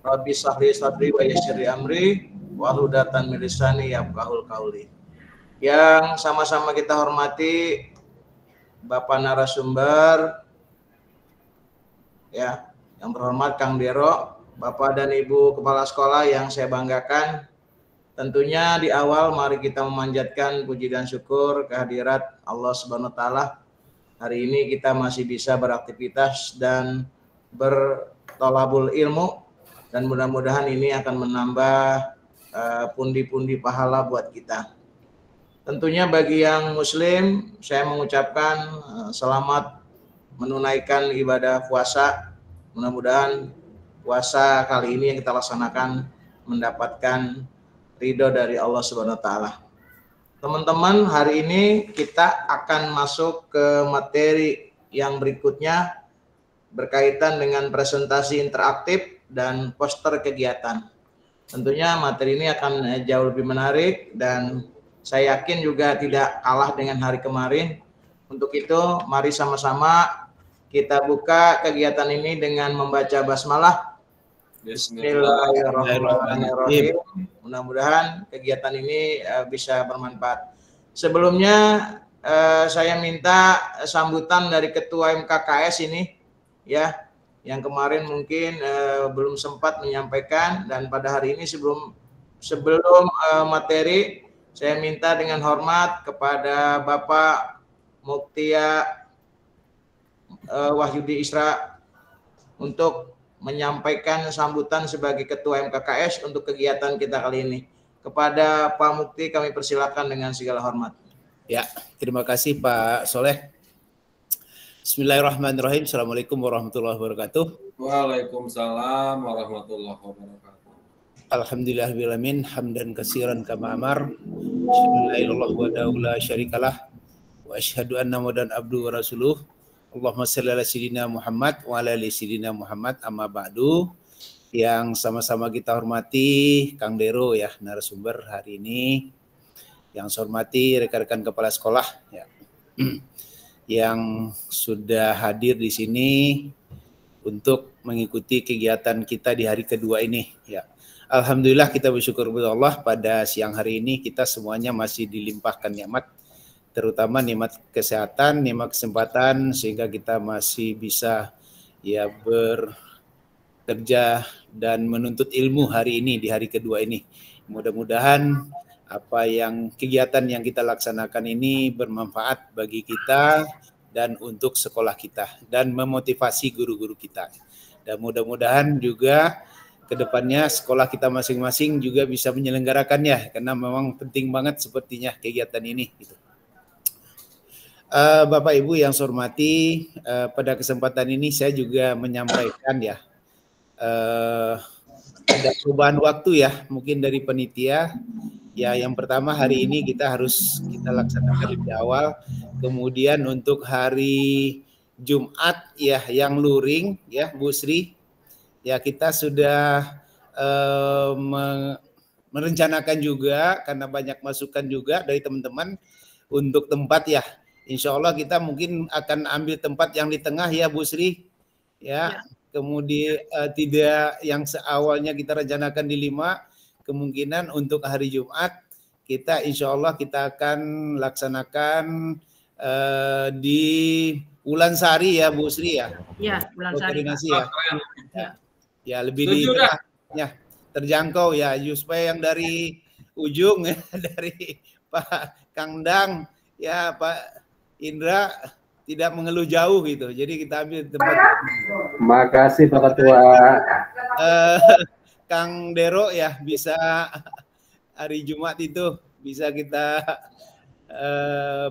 Rabbi shrah li sadri wa yassir li amri wahlul 'uqdatam min lisani yafqahul qauli. Yang sama-sama kita hormati Bapak narasumber, ya, yang terhormat Kang Dero, Bapak dan Ibu Kepala Sekolah yang saya banggakan. Tentunya di awal mari kita memanjatkan puji dan syukur kehadirat Allah Subhanahu wa taala. Hari ini kita masih bisa beraktivitas dan bertolabul ilmu, dan mudah-mudahan ini akan menambah pundi-pundi pahala buat kita. Tentunya bagi yang muslim, saya mengucapkan selamat menunaikan ibadah puasa. Mudah-mudahan puasa kali ini yang kita laksanakan mendapatkan ridho dari Allah Subhanahu wa taala. Teman-teman, hari ini kita akan masuk ke materi yang berikutnya berkaitan dengan presentasi interaktif dan poster kegiatan. Tentunya materi ini akan jauh lebih menarik dan saya yakin juga tidak kalah dengan hari kemarin. Untuk itu, mari sama-sama kita buka kegiatan ini dengan membaca basmalah. Bismillahirrahmanirrahim. Mudah-mudahan kegiatan ini bisa bermanfaat. Sebelumnya saya minta sambutan dari Ketua MKKS ini, ya, yang kemarin mungkin belum sempat menyampaikan, dan pada hari ini sebelum materi saya minta dengan hormat kepada Bapak Muktia Wahyudi Isra untuk menyampaikan sambutan sebagai Ketua MKKS untuk kegiatan kita kali ini. Kepada Pak Mukti kami persilakan dengan segala hormat. Ya, terima kasih Pak Soleh. Bismillahirrahmanirrahim. Assalamualaikum warahmatullahi wabarakatuh. Waalaikumsalam warahmatullahi wabarakatuh. Alhamdulillahirabbil hamdan katsiran kama amar. Bismillahirrahmanirrahim wa la syarikalah wa asyhadu anna muhammadan abduhu wa rasuluh. Allahumma shalli ala sayyidina Muhammad wa ala ali sayyidina Muhammad, amma ba'du. Yang sama-sama kita hormati Kang Dero, ya, narasumber hari ini. Yang saya hormati rekan-rekan kepala sekolah, ya, yang sudah hadir di sini untuk mengikuti kegiatan kita di hari kedua ini, ya. Alhamdulillah kita bersyukur kepada Allah, pada siang hari ini kita semuanya masih dilimpahkan nikmat, terutama nikmat kesehatan, nikmat kesempatan, sehingga kita masih bisa, ya, bekerja dan menuntut ilmu hari ini di hari kedua ini. Mudah-mudahan apa yang kegiatan yang kita laksanakan ini bermanfaat bagi kita dan untuk sekolah kita dan memotivasi guru-guru kita. Dan mudah-mudahan juga kedepannya sekolah kita masing-masing juga bisa menyelenggarakannya, karena memang penting banget sepertinya kegiatan ini, gitu. Bapak Ibu yang saya hormati, pada kesempatan ini saya juga menyampaikan, ya, ada perubahan waktu, ya, mungkin dari panitia. Ya, yang pertama hari ini kita laksanakan lebih awal. Kemudian untuk hari Jumat, ya, yang luring, ya, Bu Sri, ya, kita sudah merencanakan juga karena banyak masukan juga dari teman-teman untuk tempat, ya. Insya Allah kita mungkin akan ambil tempat yang di tengah, ya, Bu Sri, ya. Kemudian tidak yang seawalnya kita rencanakan di 5, kemungkinan untuk hari Jumat kita insya Allah kita akan laksanakan di Ulansari, ya, Bu Sri, ya. Ya, Ulansari. Ya, lebih di tengahnya terjangkau, ya, supaya yang dari ujung, ya, dari Pak Kang Dang, ya, Pak Indra tidak mengeluh jauh, gitu. Jadi kita ambil tempat. Makasih Pak Ketua. Kang Dero, ya, bisa hari Jumat itu bisa kita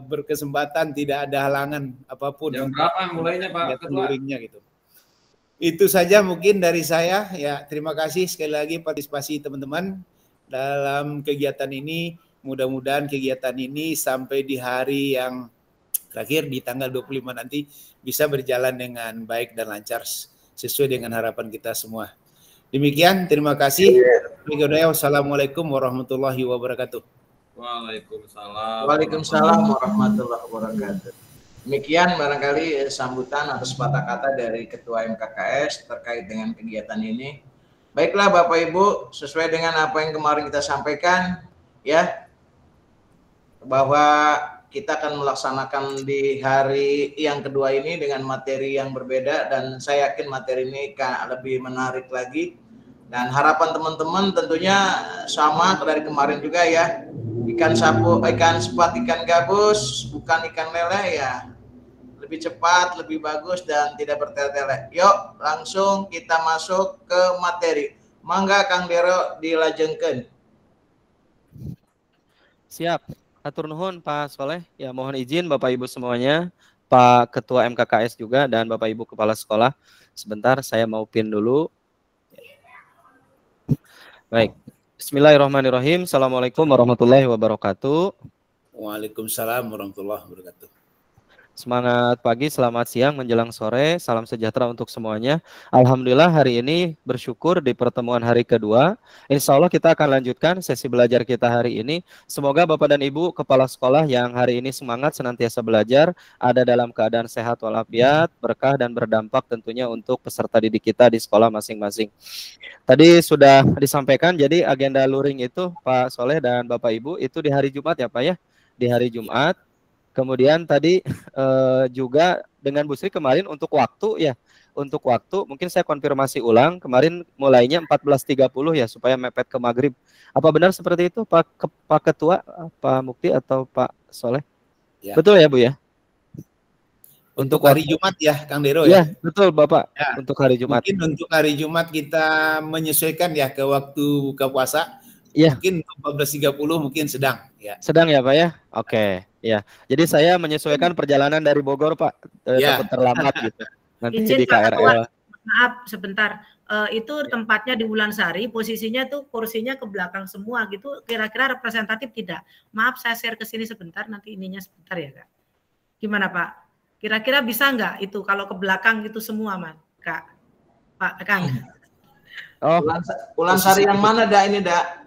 berkesempatan, tidak ada halangan apapun. Jam berapa mulainya Pak Ketua? Gitu. Itu saja mungkin dari saya, ya. Terima kasih sekali lagi partisipasi teman-teman dalam kegiatan ini. Mudah-mudahan kegiatan ini sampai di hari yang terakhir di tanggal 25 nanti bisa berjalan dengan baik dan lancar sesuai dengan harapan kita semua. Demikian, terima kasih. Wassalamualaikum warahmatullahi wabarakatuh. Waalaikumsalam. Waalaikumsalam warahmatullahi wabarakatuh. Demikian barangkali sambutan atau sepatah kata dari Ketua MKKS terkait dengan kegiatan ini. Baiklah Bapak Ibu, sesuai dengan apa yang kemarin kita sampaikan, ya, bahwa kita akan melaksanakan di hari yang kedua ini dengan materi yang berbeda, dan saya yakin materi ini lebih menarik lagi. Dan harapan teman-teman tentunya sama dari kemarin juga ya, ikan sapu, ikan sepat, ikan gabus, bukan ikan lele ya, lebih cepat, lebih bagus, dan tidak bertele-tele. Yuk, langsung kita masuk ke materi. Mangga Kang Dero dilajengkeun. Siap. Hatur nuhun Pak Soleh. Ya, mohon izin Bapak Ibu semuanya, Pak Ketua MKKS juga, dan Bapak Ibu Kepala Sekolah. Sebentar, saya mau pin dulu. Baik. Bismillahirrahmanirrahim. Assalamualaikum warahmatullahi wabarakatuh. Waalaikumsalam warahmatullahi wabarakatuh. Semangat pagi, selamat siang, menjelang sore, salam sejahtera untuk semuanya. Alhamdulillah hari ini bersyukur di pertemuan hari kedua. Insya Allah kita akan lanjutkan sesi belajar kita hari ini. Semoga Bapak dan Ibu Kepala Sekolah yang hari ini semangat senantiasa belajar, ada dalam keadaan sehat walafiat, berkah dan berdampak tentunya untuk peserta didik kita di sekolah masing-masing. Tadi sudah disampaikan, jadi agenda luring itu Pak Soleh dan Bapak Ibu itu di hari Jumat ya Pak ya, di hari Jumat. Kemudian tadi juga dengan Bu Sri kemarin untuk waktu ya, untuk waktu mungkin saya konfirmasi ulang, kemarin mulainya 14.30 ya supaya mepet ke maghrib. Apa benar seperti itu Pak Ketua, Pak Mukti atau Pak Soleh? Ya. Betul ya Bu ya? Untuk hari Jumat ya Kang Dero ya? Ya betul Bapak, ya. Untuk hari Jumat. Mungkin untuk hari Jumat kita menyesuaikan ya ke waktu buka puasa. Ya. Mungkin 14.30 mungkin sedang ya. Sedang ya Pak ya? Oke. Ya, jadi saya menyesuaikan perjalanan dari Bogor Pak, takut terlambat gitu. Nanti Izin, di KRL. Maaf sebentar, itu tempatnya di Wulansari, posisinya tuh kursinya ke belakang semua gitu, kira-kira representatif tidak? Maaf saya share ke sini sebentar, nanti ininya sebentar ya Kak. Gimana Pak? Kira-kira bisa nggak itu kalau ke belakang gitu semua Mas, Kak? Pak Kang. Oh, Wulansari yang mana dak ini dak?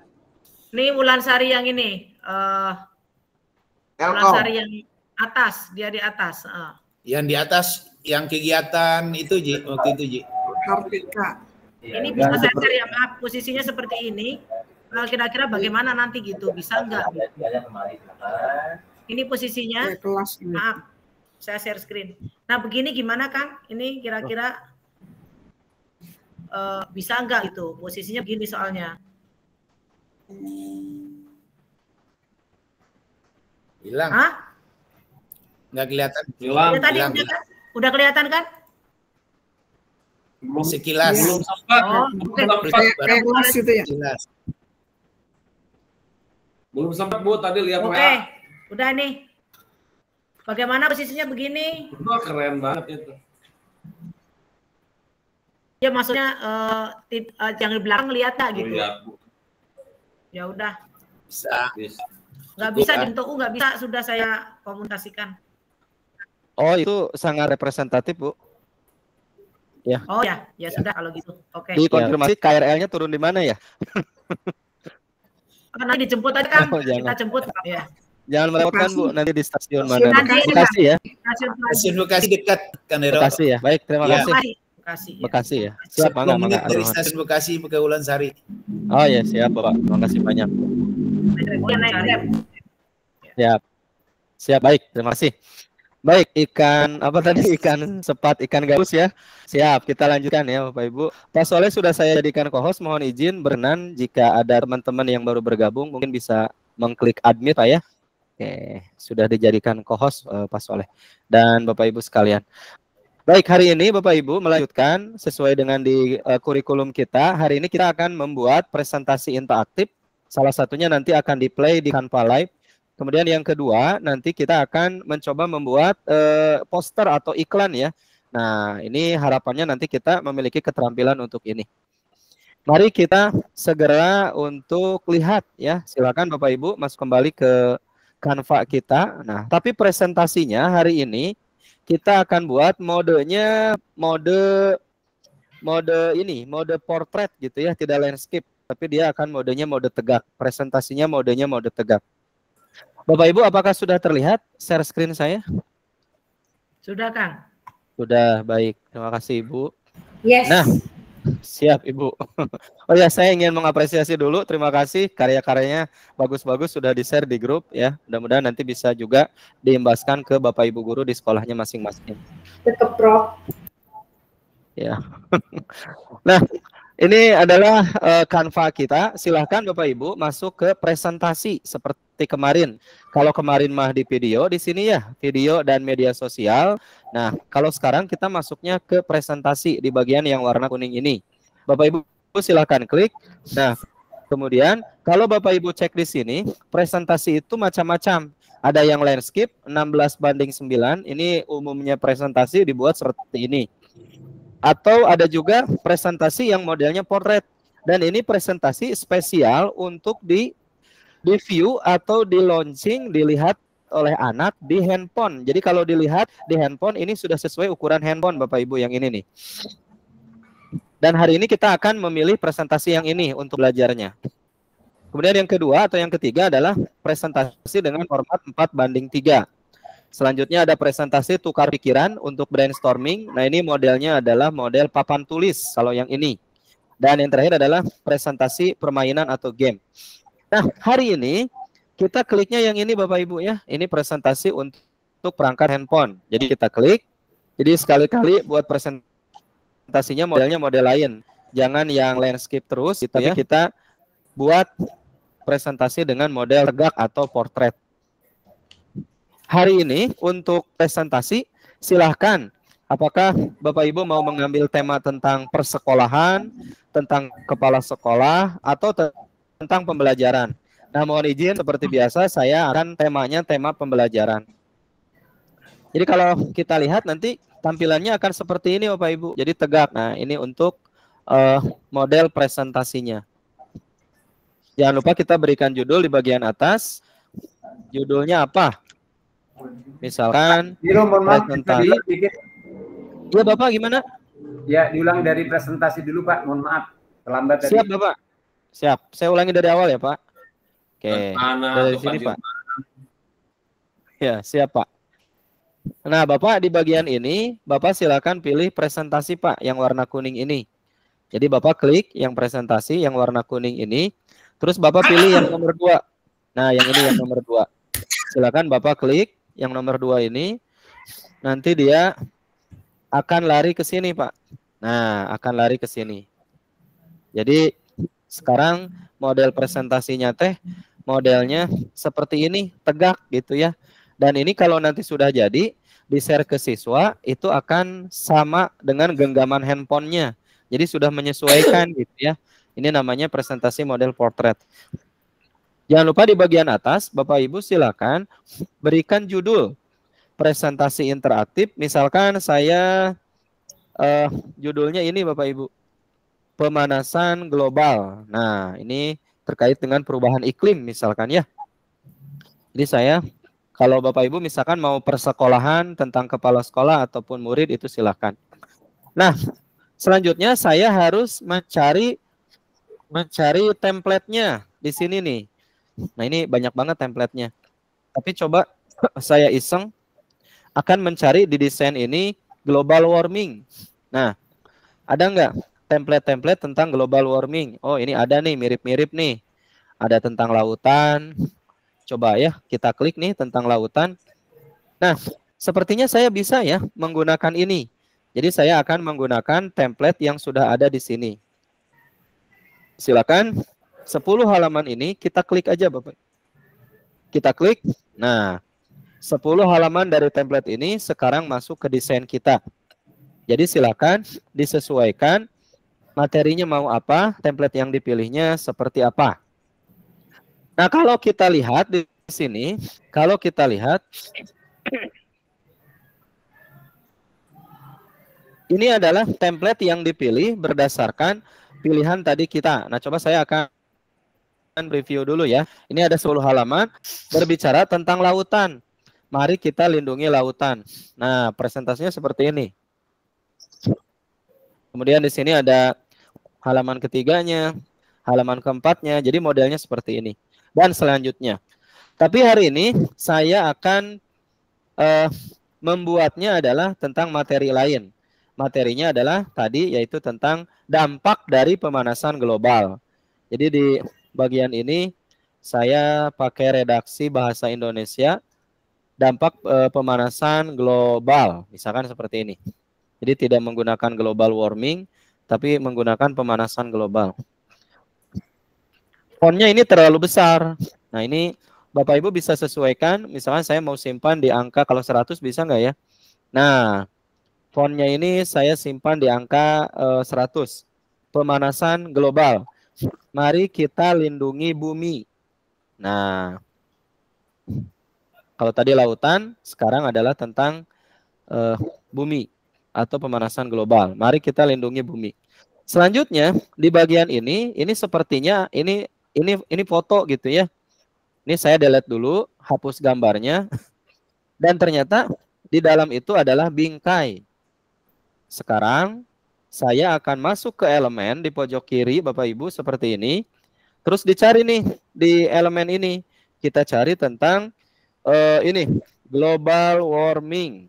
Ini Wulansari yang ini. Wulansari yang atas, dia di atas. Yang di atas, yang kegiatan itu Ji, waktu itu Ji. Kartika. Ini bisa saya share ya, maaf, posisinya seperti ini. Kira-kira bagaimana nanti gitu, bisa enggak? Ini posisinya, maaf, saya share screen. Nah begini gimana Kang? Ini kira-kira bisa enggak gitu, posisinya begini soalnya. Hilang. Hah? Nggak kelihatan. Hilang. Ya, tadi udah kelihatan kan? Sekilas. Belum sempat. Kayak kelas itu ya. Belum sempat Bu, tadi lihat Oke, udah nih. Bagaimana posisinya begini? Wah, keren banget itu. Ya maksudnya yang di belakang lihat nggak gitu? Lihat, Bu. Ya udah. Bisa. Nggak bisa dibentuk, nggak bisa, sudah saya komunikasikan. Oh itu sangat representatif Bu. Ya. Oh ya, ya sudah kalau gitu. Oke. Dikonfirmasi KRL-nya turun di mana ya? Nanti dijemput aja Kang, kita jemput ya. Jangan merepotkan Bu, nanti di stasiun mana? Bekasi ya. Stasiun Bekasi dekat Kang Dero. Bekasi ya. Baik, terima kasih. Bekasi. Bekasi ya. Siap, menit dari stasiun Bekasi ke Wulansari. Oh ya, siap Bapak. Terima kasih banyak. Siap. Siap, baik. Terima kasih. Baik, ikan apa tadi? Ikan sepat, ikan gabus ya. Siap, kita lanjutkan ya Bapak Ibu. Pak Soleh sudah saya jadikan co-host, mohon izin berkenan jika ada teman-teman yang baru bergabung mungkin bisa mengklik admit Pak ya. Oke, sudah dijadikan co-host Pak Soleh dan Bapak Ibu sekalian. Baik, hari ini Bapak Ibu melanjutkan sesuai dengan di kurikulum kita. Hari ini kita akan membuat presentasi interaktif. Salah satunya nanti akan di-play di Canva Live. Kemudian yang kedua, nanti kita akan mencoba membuat poster atau iklan ya. Nah, ini harapannya nanti kita memiliki keterampilan untuk ini. Mari kita segera untuk lihat ya. Silakan Bapak Ibu masuk kembali ke Canva kita. Nah, tapi presentasinya hari ini kita akan buat modenya mode portrait gitu ya, tidak landscape, tapi dia akan modenya mode tegak. Presentasinya modenya mode tegak. Bapak Ibu, apakah sudah terlihat share screen saya? Sudah, Kang. Sudah, baik. Terima kasih, Ibu. Yes. Nah, Siap, Ibu. Oh ya, saya ingin mengapresiasi dulu. Terima kasih karya-karyanya bagus-bagus sudah di-share di grup ya. Mudah-mudahan nanti bisa juga diimbaskan ke Bapak Ibu guru di sekolahnya masing-masing. Tetap, Prof. Ya. Nah, ini adalah Canva kita. Silahkan Bapak Ibu masuk ke presentasi seperti kemarin. Kalau kemarin mah di video, di sini ya video dan media sosial. Nah, kalau sekarang kita masuknya ke presentasi di bagian yang warna kuning ini. Bapak Ibu silahkan klik. Nah, kemudian kalau Bapak Ibu cek di sini, presentasi itu macam-macam. Ada yang landscape 16:9. Ini umumnya presentasi dibuat seperti ini. Atau ada juga presentasi yang modelnya portrait. Dan ini presentasi spesial untuk di view atau di launching, dilihat oleh anak di handphone. Jadi kalau dilihat di handphone ini sudah sesuai ukuran handphone Bapak Ibu yang ini nih. Dan hari ini kita akan memilih presentasi yang ini untuk belajarnya. Kemudian yang kedua atau yang ketiga adalah presentasi dengan format 4:3. Selanjutnya ada presentasi tukar pikiran untuk brainstorming. Nah, ini modelnya adalah model papan tulis kalau yang ini. Dan yang terakhir adalah presentasi permainan atau game. Nah, hari ini kita kliknya yang ini Bapak Ibu ya. Ini presentasi untuk perangkat handphone. Jadi kita klik. Jadi sekali-kali buat presentasinya modelnya model lain. Jangan yang landscape terus gitu ya. Kita buat presentasi dengan model tegak atau portrait. Hari ini untuk presentasi silahkan apakah Bapak Ibu mau mengambil tema tentang persekolahan, tentang kepala sekolah, atau tentang pembelajaran. Nah, mohon izin seperti biasa saya akan temanya tema pembelajaran. Jadi kalau kita lihat nanti tampilannya akan seperti ini Bapak Ibu. Jadi tegak. Nah, ini untuk model presentasinya. Jangan lupa kita berikan judul di bagian atas. Judulnya apa? Misalkan presentasi. Iya Bapak gimana? Ya diulang dari presentasi dulu Pak. Mohon maaf terlambat tadi. Siap Bapak. Siap. Saya ulangi dari awal ya Pak. Oke. Dari sini Pak. Ya siap Pak. Nah Bapak di bagian ini Bapak silakan pilih presentasi Pak yang warna kuning ini. Jadi Bapak klik yang presentasi yang warna kuning ini. Terus Bapak pilih yang nomor 2. Nah yang ini yang nomor 2. Silakan Bapak klik yang nomor 2 ini, nanti dia akan lari ke sini, Pak. Nah, akan lari ke sini. Jadi, sekarang model presentasinya modelnya seperti ini, tegak gitu ya. Dan ini kalau nanti sudah jadi, di-share ke siswa, itu akan sama dengan genggaman handphonenya. Jadi, sudah menyesuaikan gitu ya. Ini namanya presentasi model portrait. Jangan lupa di bagian atas, Bapak Ibu silakan berikan judul presentasi interaktif. Misalkan saya judulnya ini Bapak Ibu, pemanasan global. Nah, ini terkait dengan perubahan iklim misalkan ya. Jadi saya, kalau Bapak Ibu misalkan mau persekolahan tentang kepala sekolah ataupun murid itu silakan. Nah, selanjutnya saya harus mencari template-nya di sini nih. Nah ini banyak banget template-nya. Tapi coba saya iseng akan mencari di desain ini global warming. Nah ada nggak template-template tentang global warming? Oh ini ada nih mirip-mirip nih. Ada tentang lautan. Coba ya kita klik nih tentang lautan. Nah sepertinya saya bisa ya menggunakan ini. Jadi saya akan menggunakan template yang sudah ada di sini. Silakan. 10 halaman ini kita klik aja Bapak. Kita klik. Nah, 10 halaman dari template ini sekarang masuk ke desain kita. Jadi silakan disesuaikan materinya mau apa, template yang dipilihnya seperti apa. Nah, kalau kita lihat di sini, kalau kita lihat ini adalah template yang dipilih berdasarkan pilihan tadi kita. Nah, coba saya akan review dulu ya. Ini ada 10 halaman berbicara tentang lautan. Mari kita lindungi lautan. Nah, presentasinya seperti ini. Kemudian di sini ada halaman ketiganya, halaman keempatnya. Jadi modelnya seperti ini. Dan selanjutnya. Tapi hari ini saya akan membuatnya adalah tentang materi lain. materinya adalah tadi yaitu tentang dampak dari pemanasan global. Jadi di bagian ini saya pakai redaksi bahasa Indonesia dampak pemanasan global, misalkan seperti ini. Jadi tidak menggunakan global warming, tapi menggunakan pemanasan global. Fontnya ini terlalu besar. Nah ini Bapak Ibu bisa sesuaikan, misalkan saya mau simpan di angka, kalau 100 bisa nggak ya? Nah, fontnya ini saya simpan di angka 100. Pemanasan global. Mari kita lindungi bumi. Nah, kalau tadi lautan, sekarang adalah tentang bumi atau pemanasan global. Mari kita lindungi bumi. Selanjutnya di bagian ini sepertinya ini foto gitu ya. Ini saya delete dulu, hapus gambarnya. Dan ternyata di dalam itu adalah bingkai. Sekarang saya akan masuk ke elemen di pojok kiri Bapak Ibu seperti ini. Terus dicari nih di elemen ini. Kita cari tentang ini global warming.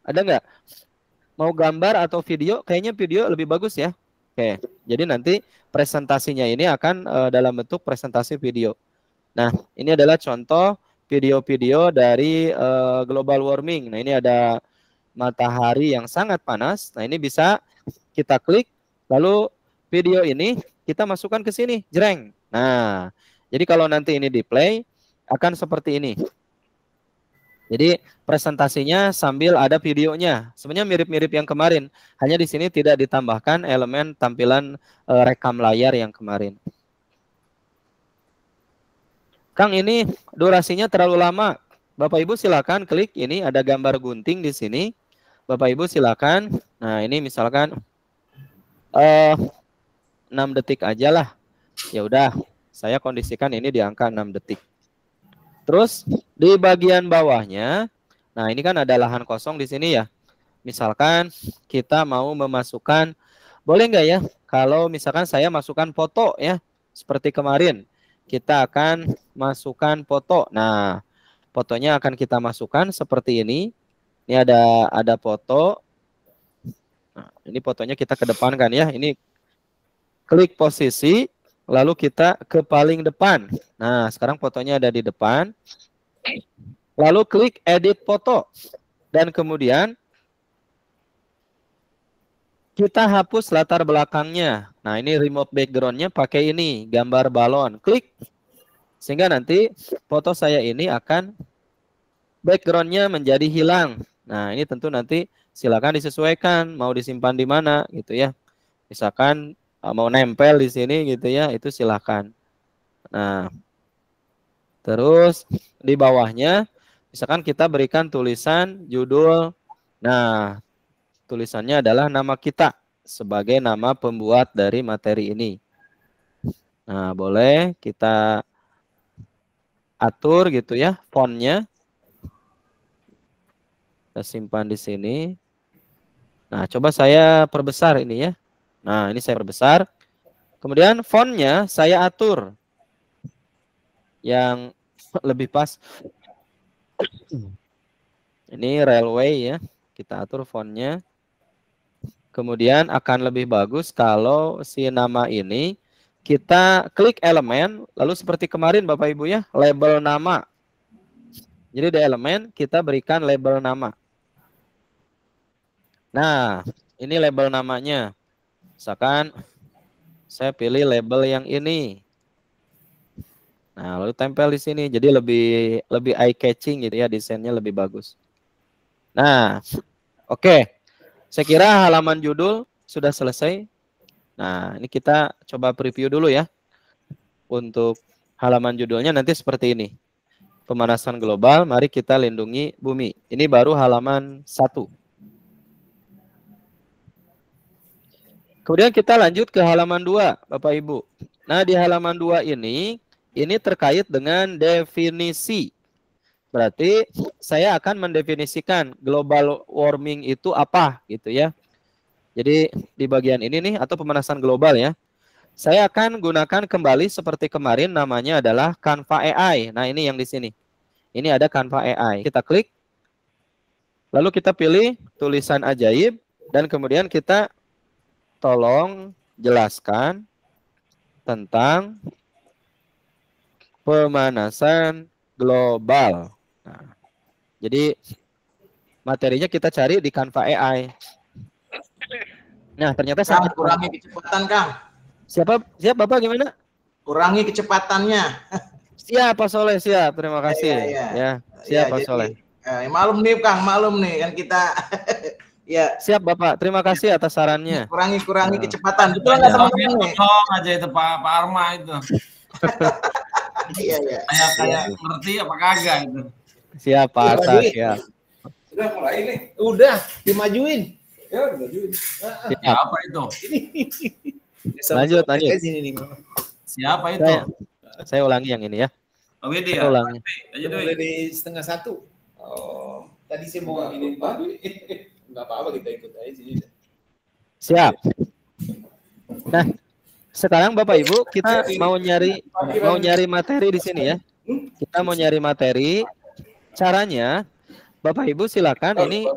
Ada nggak? Mau gambar atau video? Kayaknya video lebih bagus ya. Oke, jadi nanti presentasinya ini akan dalam bentuk presentasi video. Nah, ini adalah contoh video-video dari global warming. Nah, ini ada matahari yang sangat panas. Nah, ini bisa kita klik, lalu video ini kita masukkan ke sini, jreng. Nah, jadi kalau nanti ini di play, akan seperti ini. Jadi presentasinya sambil ada videonya. Sebenarnya mirip-mirip yang kemarin. Hanya di sini tidak ditambahkan elemen tampilan rekam layar yang kemarin. Kang, ini durasinya terlalu lama. Bapak Ibu silakan klik ini, ada gambar gunting di sini. Bapak Ibu silakan. Nah, ini misalkan 6 detik aja lah. Ya udah, saya kondisikan ini di angka 6 detik. Terus di bagian bawahnya, nah ini kan ada lahan kosong di sini ya. Misalkan kita mau memasukkan, boleh nggak ya? Kalau misalkan saya masukkan foto ya, seperti kemarin, kita akan masukkan foto. Nah, fotonya akan kita masukkan seperti ini. Ini ada foto. Nah, ini fotonya kita kedepankan ya. Ini klik posisi. Lalu kita ke paling depan. Nah, sekarang fotonya ada di depan. Lalu klik edit foto. Dan kemudian kita hapus latar belakangnya. Nah, ini remove background-nya pakai ini, gambar balon. Klik. Sehingga nanti foto saya ini akan background-nya menjadi hilang. Nah, ini tentu nanti silakan disesuaikan. Mau disimpan di mana gitu ya. Misalkan mau nempel di sini gitu ya, itu silahkan. Nah, terus di bawahnya, misalkan kita berikan tulisan judul. Nah, tulisannya adalah nama kita sebagai nama pembuat dari materi ini. Nah, boleh kita atur gitu ya, fontnya. Kita simpan di sini. Nah, coba saya perbesar ini ya. Nah, ini saya perbesar. Kemudian fontnya saya atur yang lebih pas. Ini railway ya. Kita atur fontnya. Kemudian akan lebih bagus kalau si nama ini kita klik elemen, lalu seperti kemarin Bapak Ibu ya, label nama. Jadi di elemen kita berikan label nama. Nah, ini label namanya. Misalkan saya pilih label yang ini. Nah, lalu tempel di sini. Jadi lebih eye catching gitu ya, desainnya lebih bagus. Nah, oke. Saya kira halaman judul sudah selesai. Nah, ini kita coba preview dulu ya. Untuk halaman judulnya nanti seperti ini. Pemanasan global, mari kita lindungi bumi. Ini baru halaman 1. Kemudian kita lanjut ke halaman 2, Bapak Ibu. Nah, di halaman 2 ini terkait dengan definisi. Berarti saya akan mendefinisikan global warming itu apa gitu ya. Jadi di bagian ini nih, atau pemanasan global ya. Saya akan gunakan kembali seperti kemarin, namanya adalah Canva AI. Nah, ini yang di sini. Ini ada Canva AI. Kita klik. Lalu kita pilih tulisan ajaib dan kemudian kita tolong jelaskan tentang pemanasan global. Nah, jadi materinya kita cari di Canva AI. Nah, ternyata Kang, sangat kurangi kecepatan, Kang. Siap Bapak gimana? Kurangi kecepatannya. Siap Pak Soleh, siap. Terima kasih. Iya. Ya, siap Pak jadi, Soleh. Malum nih, Kang, malum nih kan kita. Ya. Siap Bapak. Terima kasih atas sarannya. Kurangi Nah. kecepatan. Betul nggak teman-teman nih? Tolong aja itu Pak Arma itu. Iya. Kayak ngerti apa kagak itu. Siap Pak Arta, siap. Udah mulai nih. Udah dimajuin. Ya, dimajuin. Siap. Apa itu? Lanjut. Siapa itu? Saya ulangi yang ini ya. Oh, Widi Saya ya? ulangi. Mulai di 12:30. Oh, tadi saya mau ini Pak. Enggak apa-apa kita ikut aja sini. Siap. Nah, sekarang Bapak Ibu kita mau nyari materi di sini ya. Kita mau nyari materi. Caranya Bapak Ibu silakan ini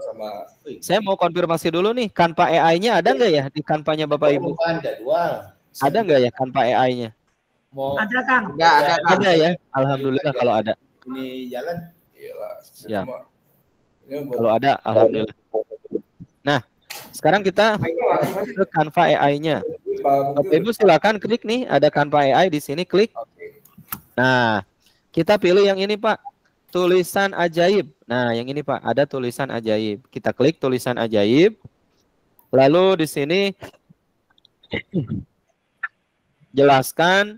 saya mau konfirmasi dulu nih, Canva AI-nya ada nggak ya di Canva-nya Bapak Ibu? Ada nggak ya Canva AI-nya? Ada Kang. Ada ya. Alhamdulillah kalau ada. Ini jalan. Ya. Kalau ada, alhamdulillah. Nah, sekarang kita ke Canva AI-nya. Bapak Ibu silakan klik nih, ada Canva AI di sini, klik. Nah, kita pilih yang ini Pak, tulisan ajaib. Nah, yang ini Pak, ada tulisan ajaib. Kita klik tulisan ajaib. Lalu di sini jelaskan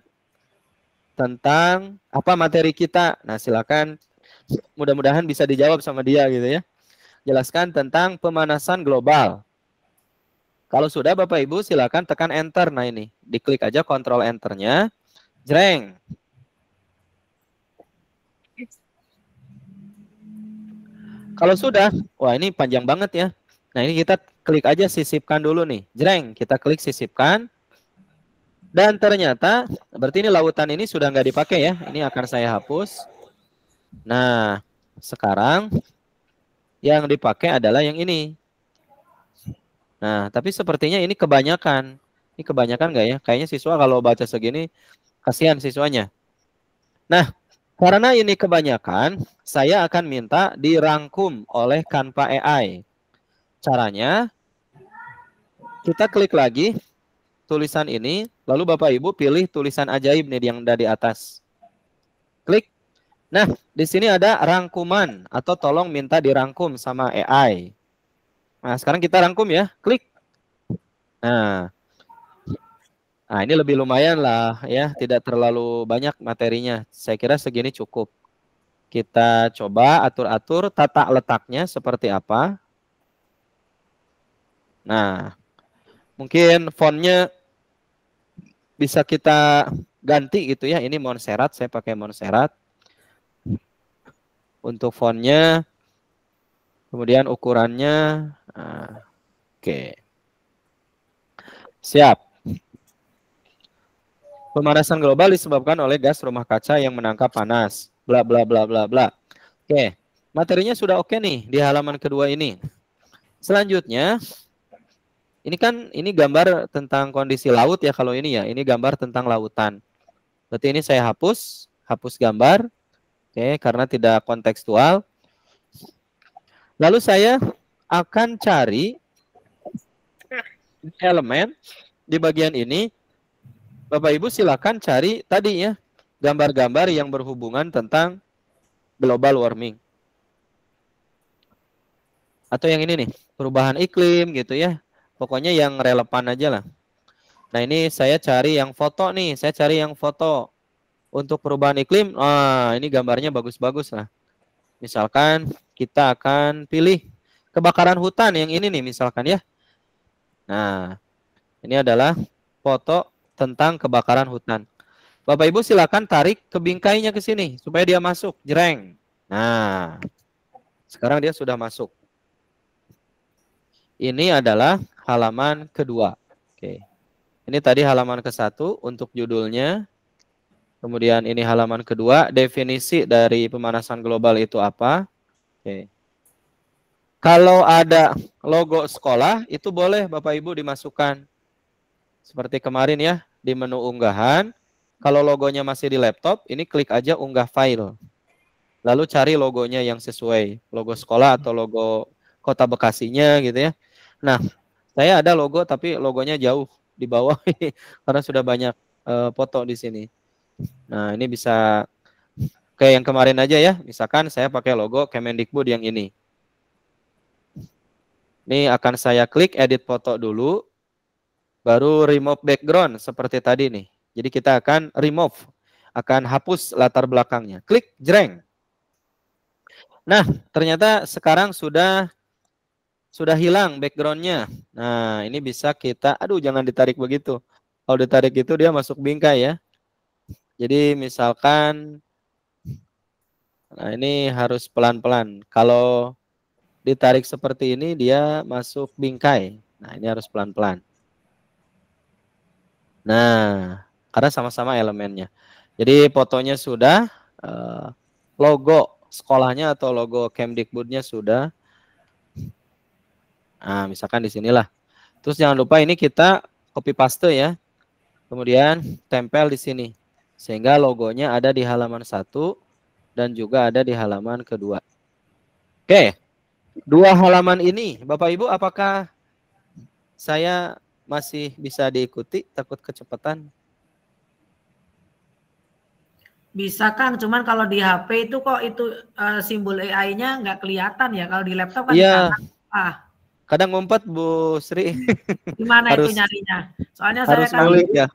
tentang apa materi kita. Nah, silakan. Mudah-mudahan bisa dijawab sama dia gitu ya. Jelaskan tentang pemanasan global. Kalau sudah Bapak Ibu silakan tekan enter. Nah ini, diklik aja kontrol enternya. Jreng. Kalau sudah, wah ini panjang banget ya. Nah ini kita klik aja sisipkan dulu nih. Jreng, kita klik sisipkan. Dan ternyata, berarti ini lautan ini sudah nggak dipakai ya. Ini akan saya hapus. Nah, sekarang yang dipakai adalah yang ini. Nah, tapi sepertinya ini kebanyakan. Ini kebanyakan nggak ya? Kayaknya siswa kalau baca segini, kasihan siswanya. Nah, karena ini kebanyakan, saya akan minta dirangkum oleh Canva AI. Caranya, kita klik lagi tulisan ini, lalu Bapak Ibu pilih tulisan ajaib nih yang ada di atas. Klik. Nah, di sini ada rangkuman atau tolong minta dirangkum sama AI. Nah, sekarang kita rangkum ya. Klik. Nah, ini lebih lumayan lah ya, tidak terlalu banyak materinya. Saya kira segini cukup. Kita coba atur-atur tata letaknya seperti apa. Nah, mungkin fontnya bisa kita ganti gitu ya. Ini Montserrat, saya pakai Montserrat. Untuk fontnya, kemudian ukurannya, oke. Siap. Pemanasan global disebabkan oleh gas rumah kaca yang menangkap panas. Bla bla bla bla bla. Oke, materinya sudah oke nih di halaman kedua ini. Selanjutnya, ini gambar tentang kondisi laut ya kalau ini ya. Ini gambar tentang lautan. Berarti ini saya hapus gambar. Oke, karena tidak kontekstual. Lalu saya akan cari elemen di bagian ini. Bapak Ibu silakan cari tadi ya, gambar-gambar yang berhubungan tentang global warming. Atau yang ini nih, perubahan iklim gitu ya. Pokoknya yang relevan aja lah. Nah ini saya cari yang foto nih, saya cari yang foto. Untuk perubahan iklim, ini gambarnya bagus-bagus lah. Misalkan kita akan pilih kebakaran hutan yang ini nih misalkan ya. Nah, ini adalah foto tentang kebakaran hutan. Bapak Ibu silakan tarik ke bingkainya ke sini supaya dia masuk, jreng. Nah, sekarang dia sudah masuk. Ini adalah halaman kedua. Oke. Ini tadi halaman ke-1 untuk judulnya. Kemudian ini halaman kedua, definisi dari pemanasan global itu apa? Oke. Kalau ada logo sekolah itu boleh Bapak Ibu dimasukkan. Seperti kemarin ya, di menu unggahan. Kalau logonya masih di laptop, ini klik aja unggah file. Lalu cari logonya yang sesuai. Logo sekolah atau logo Kota Bekasinya gitu ya. Nah, saya ada logo tapi logonya jauh di bawah karena sudah banyak foto di sini. Nah, ini bisa kayak yang kemarin aja ya. Misalkan saya pakai logo Kemendikbud yang ini. Ini akan saya klik edit foto dulu, baru remove background seperti tadi nih. Jadi kita akan remove, akan hapus latar belakangnya. Klik jreng. Nah, ternyata sekarang sudah hilang backgroundnya. Nah, ini bisa kita, aduh jangan ditarik begitu. Kalau ditarik itu dia masuk bingkai ya. Jadi misalkan, nah ini harus pelan-pelan. Kalau ditarik seperti ini dia masuk bingkai. Nah, ini harus pelan-pelan. Nah, karena sama-sama elemennya. Jadi fotonya sudah, logo sekolahnya atau logo Kemdikbudnya sudah. Nah, misalkan di sinilah. Terus jangan lupa ini kita copy paste ya. Kemudian tempel di sini. Sehingga logonya ada di halaman 1 dan juga ada di halaman kedua. Oke. Dua halaman ini, Bapak Ibu, apakah saya masih bisa diikuti? Takut kecepatan? Bisa Kang, cuman kalau di HP itu kok itu simbol AI-nya nggak kelihatan ya. Kalau di laptop kan Iya. kadang ngumpet Bu Sri. Gimana itu nyarinya? Soalnya harus saya kan ngulik ya.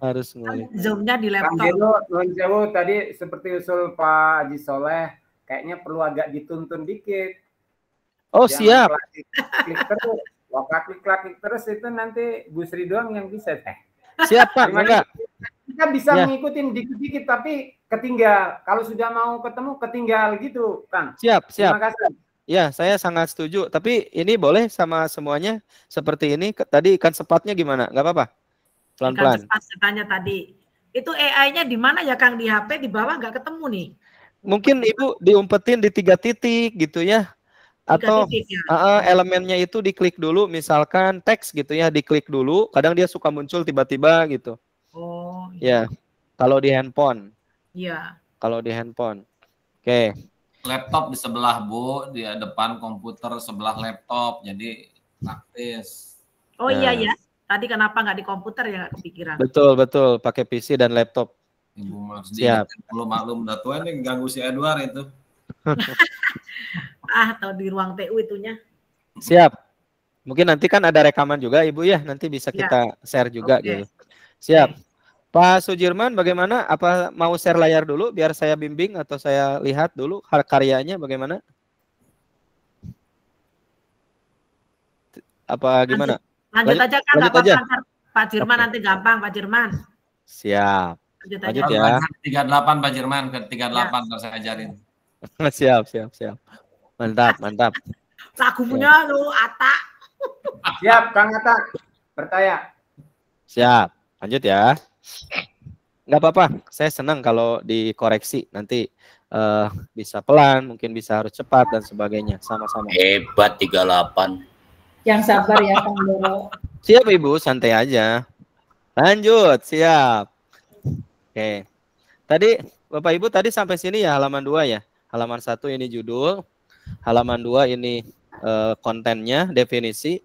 Harus ngulik. zoom-nya di Kang laptop. Jero, Nuhun Sewu, tadi seperti usul Pak Haji Soleh, kayaknya perlu agak dituntun dikit. Oh, Jangan siap. klik terus. Wah, klik terus itu nanti Bu Sri doang yang bisa teh. Siap Pak, enggak. Kita bisa Ya. ngikutin dikit-dikit tapi ketinggal. Kalau sudah mau ketemu ketinggal gitu, Kang. Siap. Terima kasih. Ya, saya sangat setuju. Tapi ini boleh sama semuanya seperti ini. Tadi ikan sepatnya gimana? Enggak apa-apa. Pelan-pelan. Ikan cepat tanya tadi. Itu AI-nya di mana ya Kang? Di HP di bawah nggak ketemu nih. Mungkin Ibu diumpetin di 3 titik gitu ya. Atau elemennya itu diklik dulu, misalkan teks gitu ya, diklik dulu. Kadang dia suka muncul tiba-tiba gitu. Oh. Ya, kalau di handphone. Iya. Kalau di handphone. Oke. Laptop di sebelah Bu, di depan komputer sebelah laptop, jadi praktis. Oh iya ya. Tadi kenapa nggak di komputer ya, nggak kepikiran. Betul. Pakai PC dan laptop. Ibu Marsdi, Siap. Belum maklum dah tua nih ganggu si Edward itu. Atau di ruang TU itunya. Siap. Mungkin nanti kan ada rekaman juga Ibu ya, nanti bisa Ya. kita share juga Oke. gitu. Siap. Pak Sujirman bagaimana? Apa mau share layar dulu biar saya bimbing atau saya lihat dulu karyanya bagaimana? Apa gimana? Lanjut aja Kang, nggak lanjut aja. apa-apa. Pak Jirman Oke. nanti gampang, Pak Jirman. Siap. Lanjut Lanjut aja. ya. 38 Pak Jerman, ke 38 ntar saya ajarin. Siap. Mantap. Lagu punya lu Ata. Siap, Kang Atta. Percaya. Siap. Lanjut ya. Nggak apa-apa. Saya senang kalau dikoreksi. Nanti bisa pelan, mungkin bisa harus cepat dan sebagainya. Sama-sama. Hebat 38. Yang sabar ya Kang Doro. Siap Ibu, santai aja. Lanjut, siap. Oke. Tadi Bapak Ibu tadi sampai sini ya halaman 2 ya. Halaman 1 ini judul, halaman 2 ini kontennya, definisi.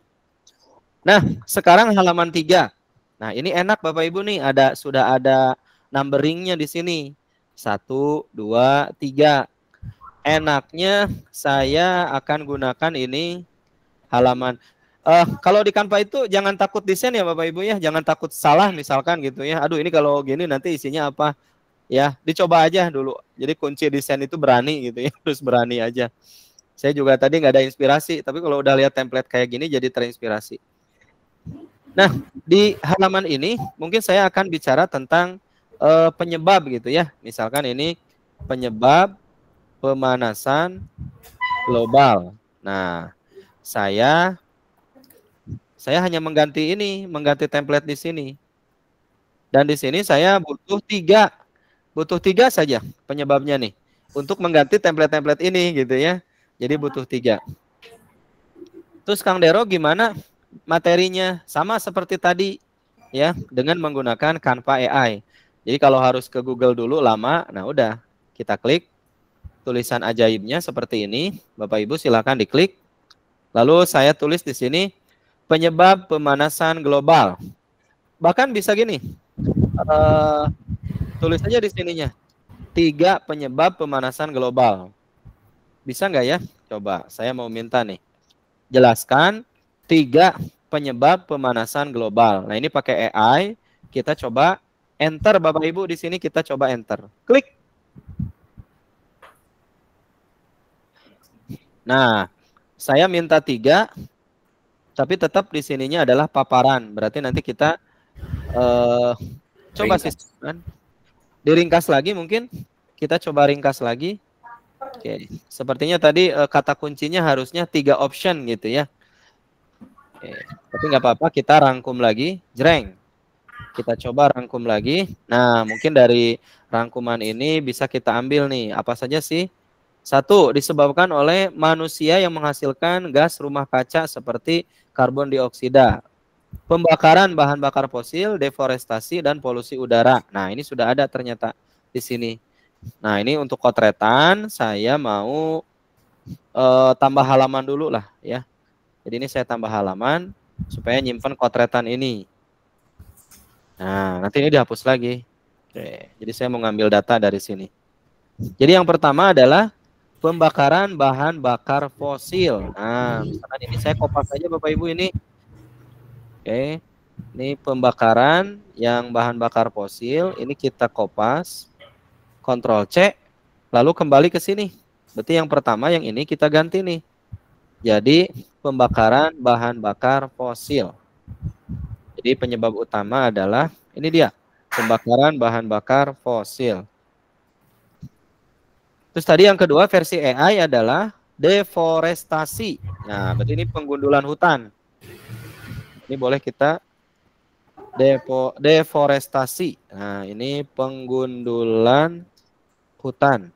Nah, sekarang halaman 3. Nah, ini enak Bapak Ibu nih, sudah ada numberingnya di sini. 1, 2, 3. Enaknya saya akan gunakan ini halaman. Kalau di Canva itu jangan takut desain ya Bapak Ibu ya, jangan takut salah misalkan gitu ya. Aduh ini kalau gini nanti isinya apa? Ya, dicoba aja dulu. Jadi kunci desain itu berani gitu ya, harus berani aja. Saya juga tadi nggak ada inspirasi, tapi kalau udah lihat template kayak gini jadi terinspirasi. Nah, di halaman ini mungkin saya akan bicara tentang penyebab gitu ya. Misalkan ini penyebab pemanasan global. Nah, saya hanya mengganti template di sini. Dan di sini saya butuh 3 saja penyebabnya nih untuk mengganti template-template ini gitu ya. Jadi butuh 3. Terus Kang Dero gimana materinya? Sama seperti tadi ya, dengan menggunakan Canva AI. Jadi kalau harus ke Google dulu lama, nah udah kita klik tulisan ajaibnya seperti ini. Bapak Ibu silakan diklik. Lalu saya tulis di sini penyebab pemanasan global. Bahkan bisa gini, tulis aja di sininya 3 penyebab pemanasan global. Bisa nggak ya? Coba saya mau minta nih. Jelaskan 3 penyebab pemanasan global. Nah ini pakai AI. Kita coba enter Bapak Ibu di sini, kita coba enter. Klik. Nah, saya minta 3, tapi tetap di sininya adalah paparan. Berarti nanti kita coba sistemkan. Diringkas lagi mungkin. Kita coba ringkas lagi. Oke, sepertinya tadi kata kuncinya harusnya 3 option gitu ya. Oke, tapi nggak apa-apa, kita rangkum lagi, jreng. Kita coba rangkum lagi. Nah, mungkin dari rangkuman ini bisa kita ambil nih, apa saja sih? 1, disebabkan oleh manusia yang menghasilkan gas rumah kaca seperti karbon dioksida, pembakaran bahan bakar fosil, deforestasi, dan polusi udara. Nah, ini sudah ada ternyata di sini. Nah, ini untuk kotretan, saya mau tambah halaman dulu lah ya. Jadi ini saya tambah halaman supaya nyimpen kotretan ini. Nah, nanti ini dihapus lagi. Oke, jadi saya mau ngambil data dari sini. Jadi yang pertama adalah pembakaran bahan bakar fosil. Nah, misalkan ini saya kopas aja Bapak Ibu ini. Oke, ini pembakaran yang bahan bakar fosil. Ini kita kopas. Ctrl C, lalu kembali ke sini. Berarti yang pertama yang ini kita ganti nih. Jadi pembakaran bahan bakar fosil. Jadi penyebab utama adalah ini dia, pembakaran bahan bakar fosil. Terus tadi yang kedua versi AI adalah deforestasi. Nah, berarti ini penggundulan hutan. Ini boleh kita deforestasi. Nah, ini penggundulan hutan.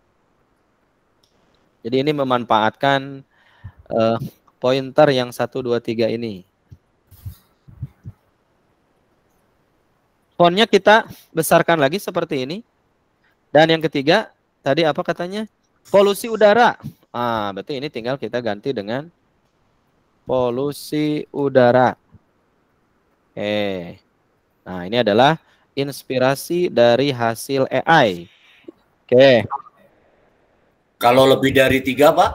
Jadi ini memanfaatkan pointer yang 1, 2, 3 ini. Fontnya kita besarkan lagi seperti ini. Dan yang ketiga, tadi apa katanya? Polusi udara. Ah, berarti ini tinggal kita ganti dengan polusi udara. Nah, ini adalah inspirasi dari hasil AI. Oke. Kalau lebih dari 3, Pak?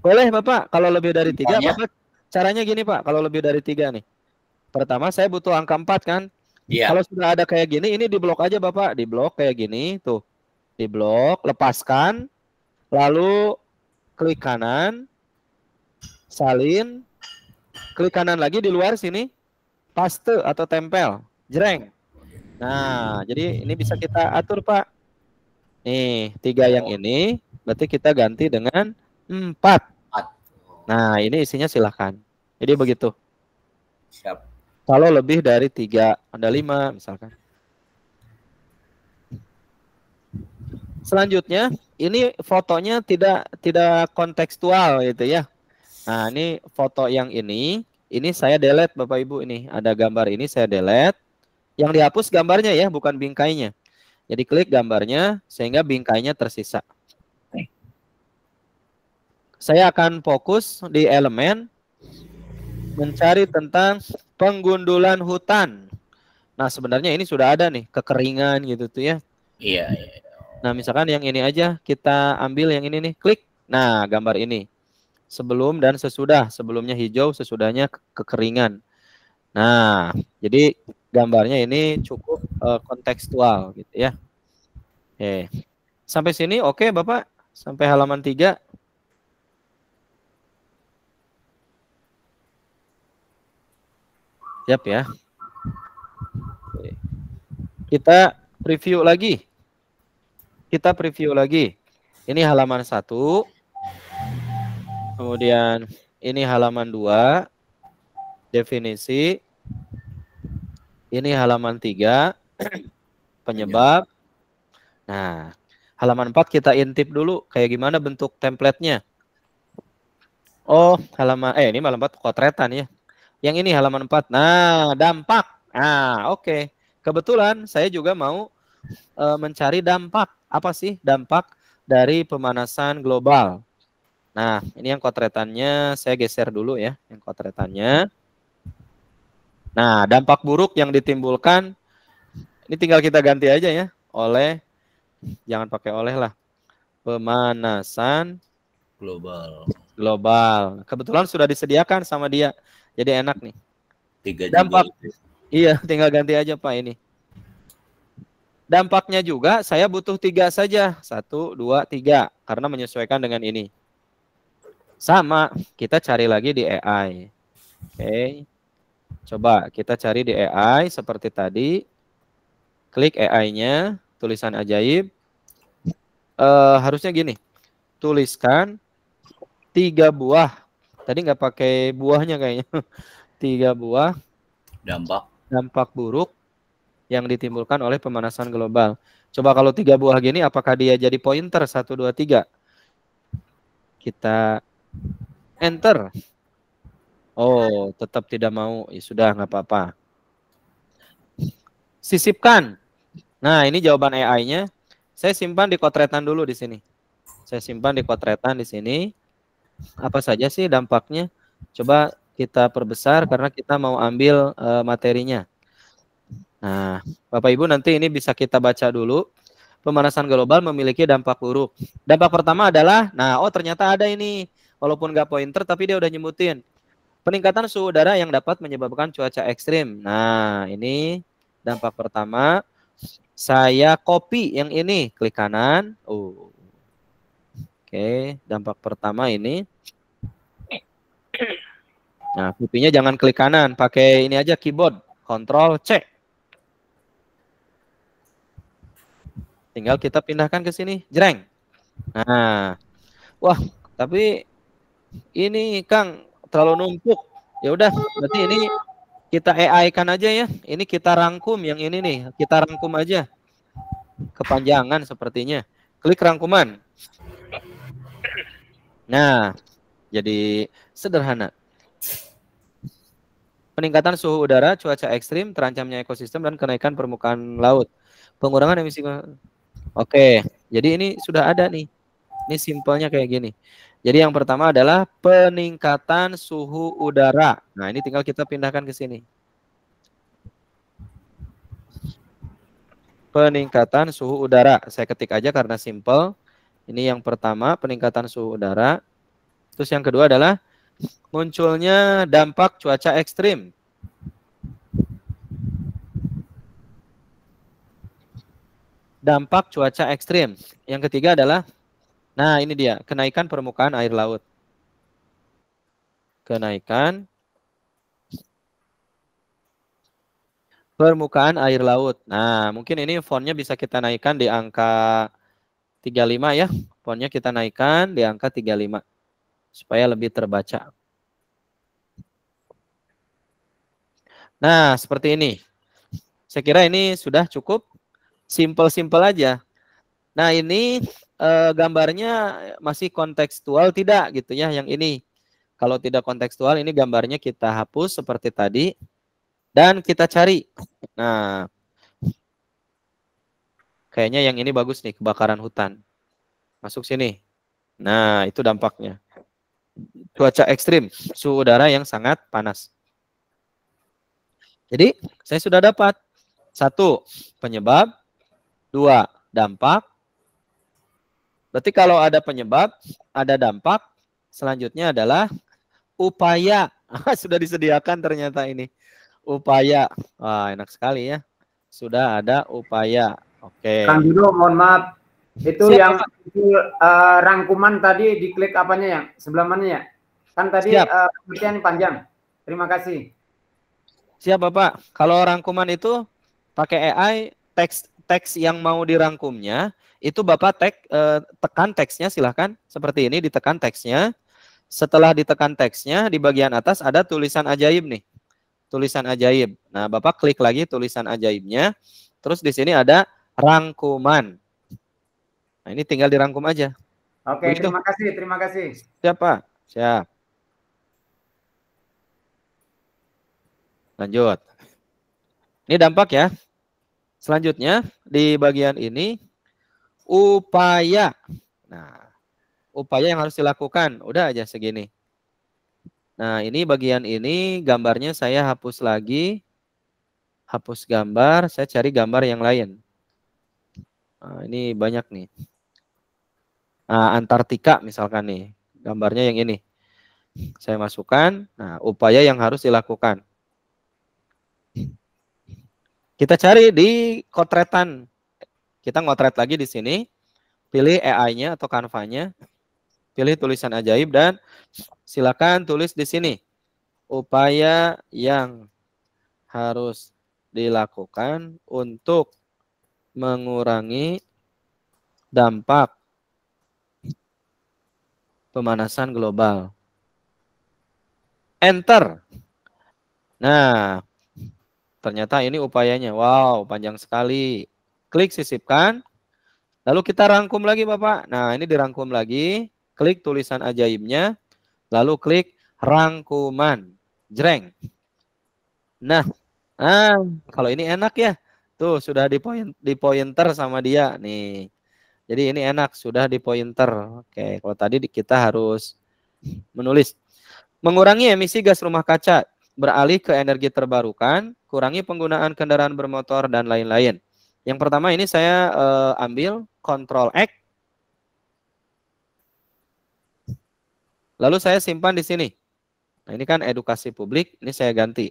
Boleh, Bapak. Kalau lebih dari 3, Bapak, caranya gini, Pak. Kalau lebih dari 3 nih. Pertama, saya butuh angka 4 kan? Iya. Kalau sudah ada kayak gini, ini diblok aja, Bapak. Diblok kayak gini, tuh. Diblok, lepaskan. Lalu klik kanan. Salin. Klik kanan lagi di luar sini. Paste atau tempel. Jreng. Nah, jadi ini bisa kita atur, Pak. Nih, 3 yang ini. Berarti kita ganti dengan 4. Nah, ini isinya silahkan. Jadi begitu. Siap. Kalau lebih dari 3, ada 5 misalkan. Selanjutnya, ini fotonya tidak kontekstual gitu ya. Nah, ini foto yang ini saya delete Bapak Ibu ini. Ada gambar ini saya delete. Yang dihapus gambarnya ya, bukan bingkainya. Jadi klik gambarnya sehingga bingkainya tersisa. Saya akan fokus di elemen mencari tentang penggundulan hutan. Nah, sebenarnya ini sudah ada nih, kekeringan gitu tuh ya. Iya. Nah, misalkan yang ini aja kita ambil yang ini nih, klik. Nah, gambar ini. Sebelum dan sesudah, sebelumnya hijau, sesudahnya kekeringan. Nah, jadi gambarnya ini cukup kontekstual gitu ya. Sampai sini oke, Bapak? Sampai halaman 3. Siap ya. Kita preview lagi. Ini halaman 1. Kemudian ini halaman 2. Definisi. Ini halaman 3. Penyebab. Nah, halaman 4 kita intip dulu kayak gimana bentuk template-nya. Oh, halaman ini halaman 4 kotretan ya. Yang ini halaman 4. Nah, dampak. Nah, oke. Kebetulan saya juga mau mencari dampak. Apa sih dampak dari pemanasan global? Nah, ini yang kotretannya saya geser dulu ya, yang kotretannya. Nah, dampak buruk yang ditimbulkan ini tinggal kita ganti aja ya, oleh, jangan pakai oleh lah, pemanasan global. Kebetulan sudah disediakan sama dia, jadi enak nih. 3 Dampak, juga. iya, tinggal ganti aja Pak ini. Dampaknya juga saya butuh 3 saja, 1, 2, 3, karena menyesuaikan dengan ini. Sama, kita cari lagi di AI. Oke, coba kita cari di AI seperti tadi. Klik AI-nya, tulisan ajaib. Harusnya gini, tuliskan 3 buah. Tadi nggak pakai buahnya kayaknya. 3 buah dampak buruk yang ditimbulkan oleh pemanasan global. Coba kalau 3 buah gini, apakah dia jadi pointer 1, 2, 3? Kita enter. Oh, tetap tidak mau. Ya sudah, nggak apa-apa. Sisipkan. Nah, ini jawaban AI-nya. Saya simpan di kotretan dulu di sini. Saya simpan di kotretan di sini. Apa saja sih dampaknya? Coba kita perbesar karena kita mau ambil materinya. Nah, Bapak Ibu nanti ini bisa kita baca dulu. Pemanasan global memiliki dampak buruk. Dampak pertama adalah, ternyata ada ini. Walaupun nggak pointer, tapi dia udah nyebutin. Peningkatan suhu udara yang dapat menyebabkan cuaca ekstrim. Nah, ini dampak pertama. Saya copy yang ini, klik kanan. Oke, dampak pertama ini. Nah, copy-nya jangan klik kanan, pakai ini aja keyboard, Ctrl C. Tinggal kita pindahkan ke sini, jreng. Nah, wah, tapi ini Kang terlalu numpuk. Ya udah, berarti ini kita AI-kan aja ya. Ini kita rangkum yang ini nih, kita rangkum aja. Kepanjangan sepertinya. Klik rangkuman. Nah, jadi sederhana. Peningkatan suhu udara, cuaca ekstrim, terancamnya ekosistem, dan kenaikan permukaan laut. Pengurangan emisi. Oke, jadi ini sudah ada nih. Ini simpelnya kayak gini. Jadi yang pertama adalah peningkatan suhu udara. Nah, ini tinggal kita pindahkan ke sini. Peningkatan suhu udara. Saya ketik aja karena simpel. Ini yang pertama, peningkatan suhu udara. Terus yang kedua adalah munculnya dampak cuaca ekstrim. Dampak cuaca ekstrim. Yang ketiga adalah, nah ini dia, kenaikan permukaan air laut. Kenaikan permukaan air laut. Nah, mungkin ini fontnya bisa kita naikkan di angka 35 ya. Fontnya kita naikkan di angka 35. Supaya lebih terbaca. Nah, seperti ini. Saya kira ini sudah cukup simple-simple aja. Nah, ini gambarnya masih kontekstual tidak gitu ya yang ini. Kalau tidak kontekstual ini gambarnya kita hapus seperti tadi dan kita cari. Nah, kayaknya yang ini bagus nih, kebakaran hutan. Masuk sini. Nah, itu dampaknya. Cuaca ekstrim, suhu udara yang sangat panas. Jadi, saya sudah dapat 1 penyebab, 2 dampak. Berarti kalau ada penyebab, ada dampak, selanjutnya adalah upaya. Sudah disediakan ternyata ini. Upaya. Wah, enak sekali ya. Sudah ada upaya. Oke. Kang Dino, mohon maaf. Itu Siap, yang itu, rangkuman tadi diklik apanya ya? Sebelah mana ya? Kan tadi pengertian panjang. Terima kasih. Siap Bapak. Kalau rangkuman itu pakai AI, teks yang mau dirangkumnya, itu Bapak tekan teksnya silahkan. Seperti ini, ditekan teksnya. Setelah ditekan teksnya, di bagian atas ada tulisan ajaib nih. Tulisan ajaib. Nah, Bapak klik lagi tulisan ajaibnya. Terus di sini ada rangkuman. Nah, ini tinggal dirangkum aja. Oke, Begitu. terima kasih, terima kasih. Siap Pak. Siap. Lanjut. Ini dampak ya. Selanjutnya di bagian ini upaya. Nah, upaya yang harus dilakukan. Udah aja segini. Nah, ini bagian ini gambarnya saya hapus lagi. Hapus gambar, saya cari gambar yang lain. Nah, ini banyak nih. Nah, Antartika misalkan nih. Gambarnya yang ini. Saya masukkan. Nah, upaya yang harus dilakukan. Kita cari di kotretan. Kita ngotret lagi di sini. Pilih AI-nya atau Canva-nya. Pilih tulisan ajaib dan silakan tulis di sini. Upaya yang harus dilakukan untuk mengurangi dampak pemanasan global. Enter. Nah, ternyata ini upayanya. Wow, panjang sekali. Klik sisipkan. Lalu kita rangkum lagi Bapak. Nah, ini dirangkum lagi. Klik tulisan ajaibnya. Lalu klik rangkuman. Jreng. Nah, kalau ini enak ya. Tuh, sudah di pointer sama dia. Nih. Jadi ini enak, sudah di pointer. Oke, kalau tadi kita harus menulis. Mengurangi emisi gas rumah kaca. Beralih ke energi terbarukan, kurangi penggunaan kendaraan bermotor, dan lain-lain. Yang pertama ini saya ambil Ctrl X. Lalu saya simpan di sini. Nah, ini kan edukasi publik, ini saya ganti.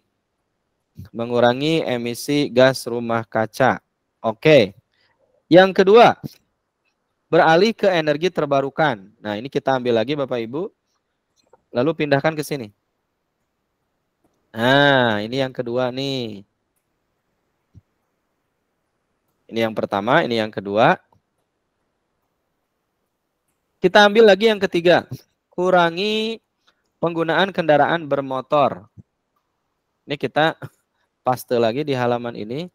Mengurangi emisi gas rumah kaca. Oke. Yang kedua, beralih ke energi terbarukan. Nah, ini kita ambil lagi Bapak Ibu. Lalu pindahkan ke sini. Nah, ini yang kedua nih. Ini yang pertama, ini yang kedua. Kita ambil lagi yang ketiga. Kurangi penggunaan kendaraan bermotor. Ini kita paste lagi di halaman ini.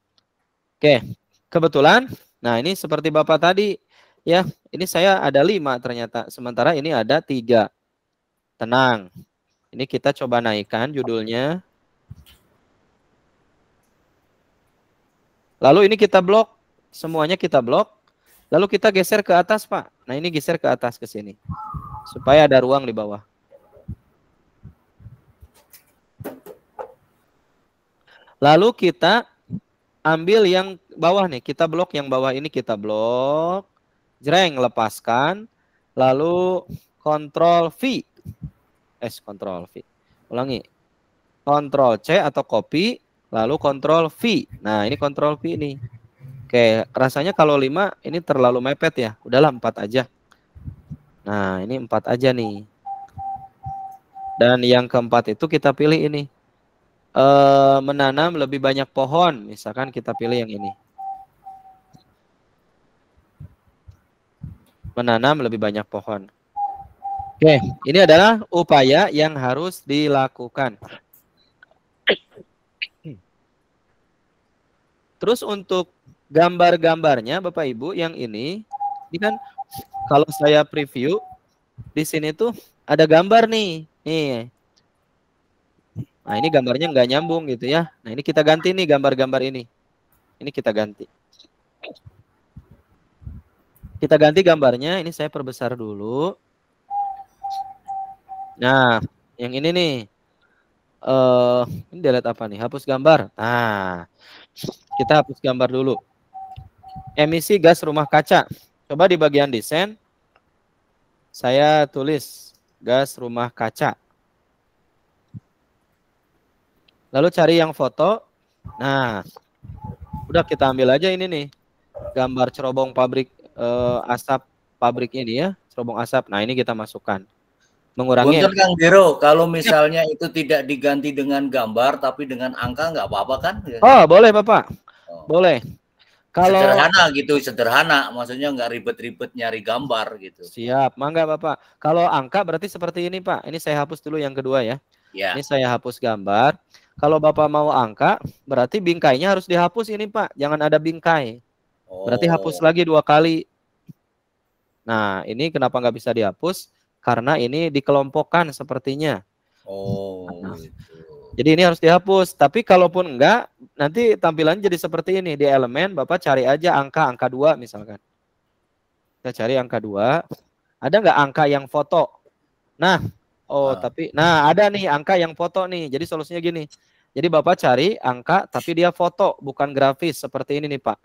Oke, kebetulan. Nah, ini seperti Bapak tadi. Ya, ini saya ada 5 ternyata. Sementara ini ada 3. Tenang. Ini kita coba naikkan judulnya. Lalu ini kita blok, semuanya kita blok. Lalu kita geser ke atas, Pak. Nah, ini geser ke atas ke sini. Supaya ada ruang di bawah. Lalu kita ambil yang bawah nih. Kita blok yang bawah ini, kita blok. Jreng, lepaskan. Lalu Ctrl V. Ctrl V. Ulangi. Ctrl C atau copy. Lalu Ctrl V. Nah, ini Ctrl V ini. Oke, rasanya kalau 5 ini terlalu mepet ya. Udahlah 4 aja. Nah, ini 4 aja nih. Dan yang keempat itu kita pilih ini. Menanam lebih banyak pohon. Misalkan kita pilih yang ini. Menanam lebih banyak pohon. Oke, ini adalah upaya yang harus dilakukan. Terus untuk gambar-gambarnya Bapak Ibu yang ini kan kalau saya preview di sini tuh ada gambar nih. Nih. Nah, ini gambarnya nggak nyambung gitu ya. Nah, ini kita ganti nih gambar-gambar ini. Ini kita ganti. Kita ganti gambarnya, ini saya perbesar dulu. Nah, yang ini nih. Ini delete apa nih? Hapus gambar. Nah, kita hapus gambar dulu. Emisi gas rumah kaca. Coba di bagian desain. Saya tulis gas rumah kaca. Lalu cari yang foto. Nah, udah kita ambil aja ini nih. Gambar cerobong pabrik asap pabrik ini ya. Cerobong asap. Nah, ini kita masukkan. Mengurangi. Punten Kang Dero, kalau misalnya itu tidak diganti dengan gambar tapi dengan angka nggak apa-apa kan? Oh, boleh Bapak. Boleh. Kalau sederhana gitu, sederhana. Maksudnya nggak ribet-ribet nyari gambar gitu. Siap, mangga Bapak. Kalau angka berarti seperti ini Pak. Ini saya hapus dulu yang kedua ya. Ya. Ini saya hapus gambar. Kalau Bapak mau angka, berarti bingkainya harus dihapus ini Pak. Jangan ada bingkai. Berarti hapus lagi 2 kali. Nah, ini kenapa nggak bisa dihapus? Karena ini dikelompokkan sepertinya. Oh. Nah, gitu. Jadi ini harus dihapus. Tapi kalaupun enggak, nanti tampilannya jadi seperti ini. Di elemen Bapak cari aja angka 2 misalkan. Kita cari angka 2. Ada nggak angka yang foto? Nah, tapi ada nih angka yang foto nih. Jadi solusinya gini. Jadi Bapak cari angka tapi dia foto, bukan grafis seperti ini nih, Pak.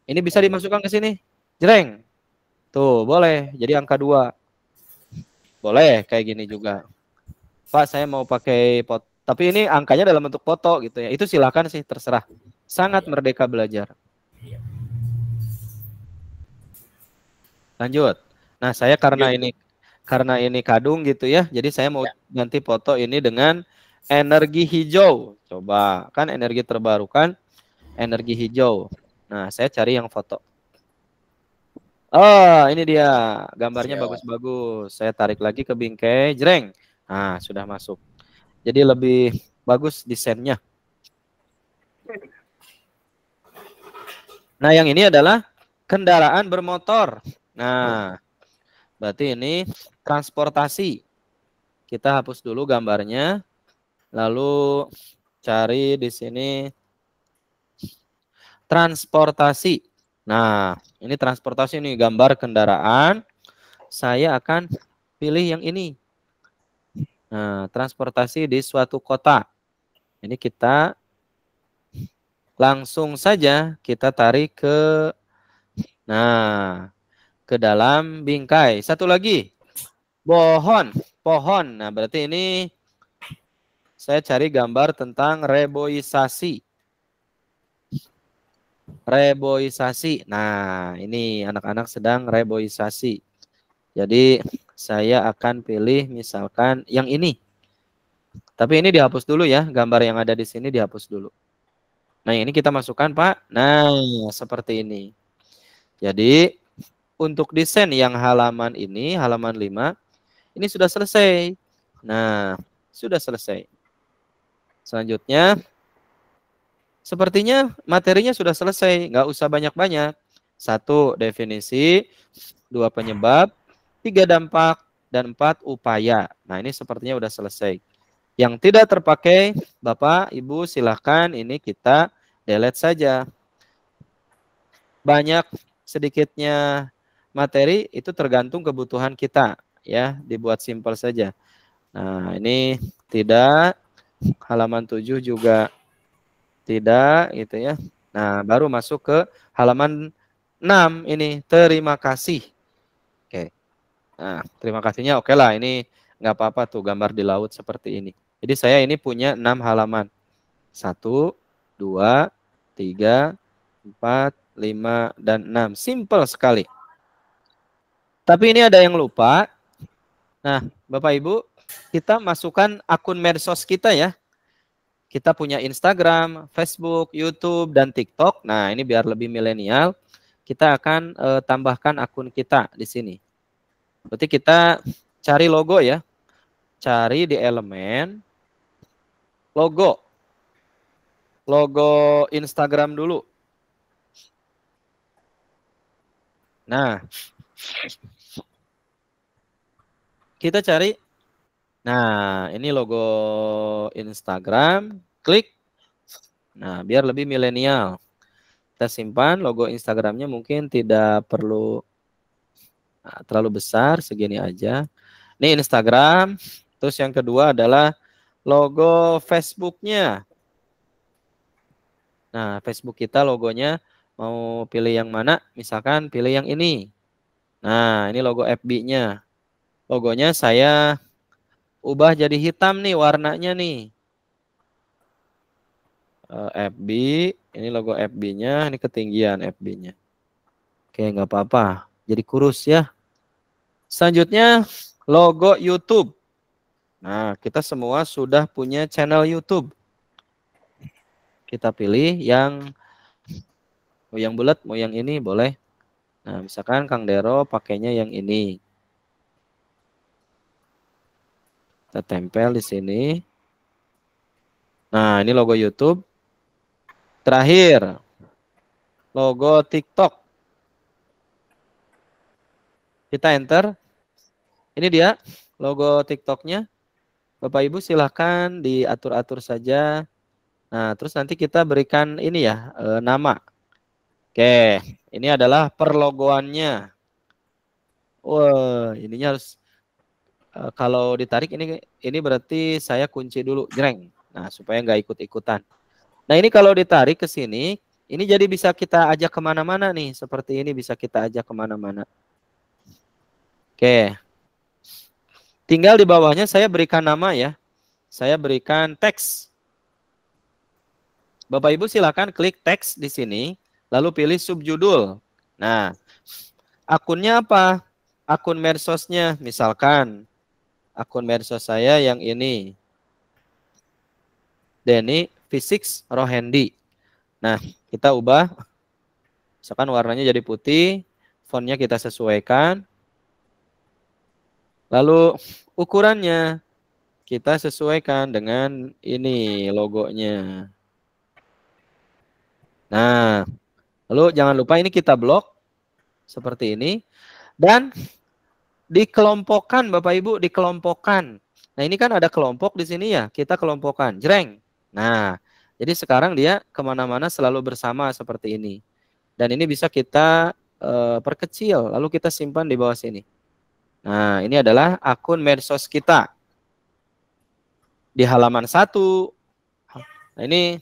Ini bisa dimasukkan ke sini. Jreng. Tuh, boleh. Jadi angka 2. Boleh kayak gini juga. Pak, saya mau pakai foto. Tapi ini angkanya dalam bentuk foto gitu ya. Itu silakan sih, terserah. Sangat merdeka belajar. Lanjut. Nah, saya karena ini kadung gitu ya. Jadi saya mau ganti foto ini dengan energi hijau. Coba, kan energi terbarukan, energi hijau. Nah, saya cari yang foto. Oh, ini dia. Gambarnya bagus-bagus. Saya tarik lagi ke bingkai, jreng. Nah, sudah masuk. Jadi lebih bagus desainnya. Nah, yang ini adalah kendaraan bermotor. Nah, berarti ini transportasi. Kita hapus dulu gambarnya. Lalu cari di sini transportasi. Nah, ini transportasi nih, gambar kendaraan. Saya akan pilih yang ini. Nah, transportasi di suatu kota. Ini kita langsung saja kita tarik ke dalam bingkai. Satu lagi. Pohon. Nah, berarti ini saya cari gambar tentang reboisasi. Nah, ini anak-anak sedang reboisasi. Jadi saya akan pilih misalkan yang ini. Tapi ini dihapus dulu ya, gambar yang ada di sini dihapus dulu. Nah, ini kita masukkan, Pak. Nah, seperti ini. Jadi untuk desain yang halaman ini, halaman 5, ini sudah selesai. Nah, sudah selesai. Selanjutnya, sepertinya materinya sudah selesai, nggak usah banyak-banyak. 1, definisi, 2, penyebab, 3, dampak, dan 4, upaya. Nah, ini sepertinya sudah selesai. Yang tidak terpakai, Bapak, Ibu, silahkan ini kita delete saja. Banyak sedikitnya materi itu tergantung kebutuhan kita, ya, dibuat simpel saja. Nah, ini tidak, halaman 7 juga tidak, gitu ya. Nah, baru masuk ke halaman 6 ini, terima kasih. Oke. Nah, terima kasihnya oke lah, ini nggak apa-apa tuh gambar di laut seperti ini. Jadi saya ini punya 6 halaman. 1, 2, 3, 4, 5, dan 6. Simple sekali. Tapi ini ada yang lupa. Nah, Bapak Ibu, kita masukkan akun medsos kita ya. Kita punya Instagram, Facebook, YouTube, dan TikTok. Nah, ini biar lebih milenial. Kita akan tambahkan akun kita di sini. Berarti kita cari logo ya. Cari di elemen logo. Logo Instagram dulu. Nah, kita cari. Nah, ini logo Instagram. Klik. Nah, biar lebih milenial. Kita simpan logo Instagramnya, mungkin tidak perlu terlalu besar, segini aja. Ini Instagram. Terus yang kedua adalah logo Facebook-nya. Nah, Facebook kita logonya mau pilih yang mana? Misalkan pilih yang ini. Nah, ini logo FB-nya. Logonya saya ubah jadi hitam nih warnanya nih. FB, ini logo FB-nya, ini ketinggian FB-nya. Oke, nggak apa-apa. Jadi kurus ya. Selanjutnya logo YouTube. Nah, kita semua sudah punya channel YouTube. Kita pilih yang mau yang bulat, mau yang ini boleh. Nah, misalkan Kang Dero pakainya yang ini. Kita tempel di sini. Nah, ini logo YouTube. Terakhir, logo TikTok. Kita enter. Ini dia logo TikToknya. Bapak Ibu silahkan diatur-atur saja. Nah, terus nanti kita berikan ini ya, nama. Oke, ini adalah perlogoannya. Wah, ininya harus kalau ditarik ini berarti saya kunci dulu, jreng. Nah, supaya nggak ikut-ikutan. Nah, ini kalau ditarik ke sini, ini jadi bisa kita ajak kemana-mana nih. Seperti ini bisa kita ajak kemana-mana. Oke. Tinggal di bawahnya saya berikan nama ya. Saya berikan teks. Bapak Ibu silakan klik teks di sini, lalu pilih subjudul. Nah, akunnya apa? Akun medsosnya, misalkan akun medsos saya yang ini, Denny Physics Rohendi. Nah, kita ubah, misalkan warnanya jadi putih, fontnya kita sesuaikan, lalu ukurannya kita sesuaikan dengan ini logonya. Nah, lalu jangan lupa ini kita blok seperti ini dan dikelompokkan Bapak Ibu, dikelompokkan. Nah, ini kan ada kelompok di sini ya, kita kelompokkan, jreng. Nah, jadi sekarang dia kemana-mana selalu bersama seperti ini. Dan ini bisa kita perkecil, lalu kita simpan di bawah sini. Nah, ini adalah akun medsos kita. Di halaman 1. Nah, ini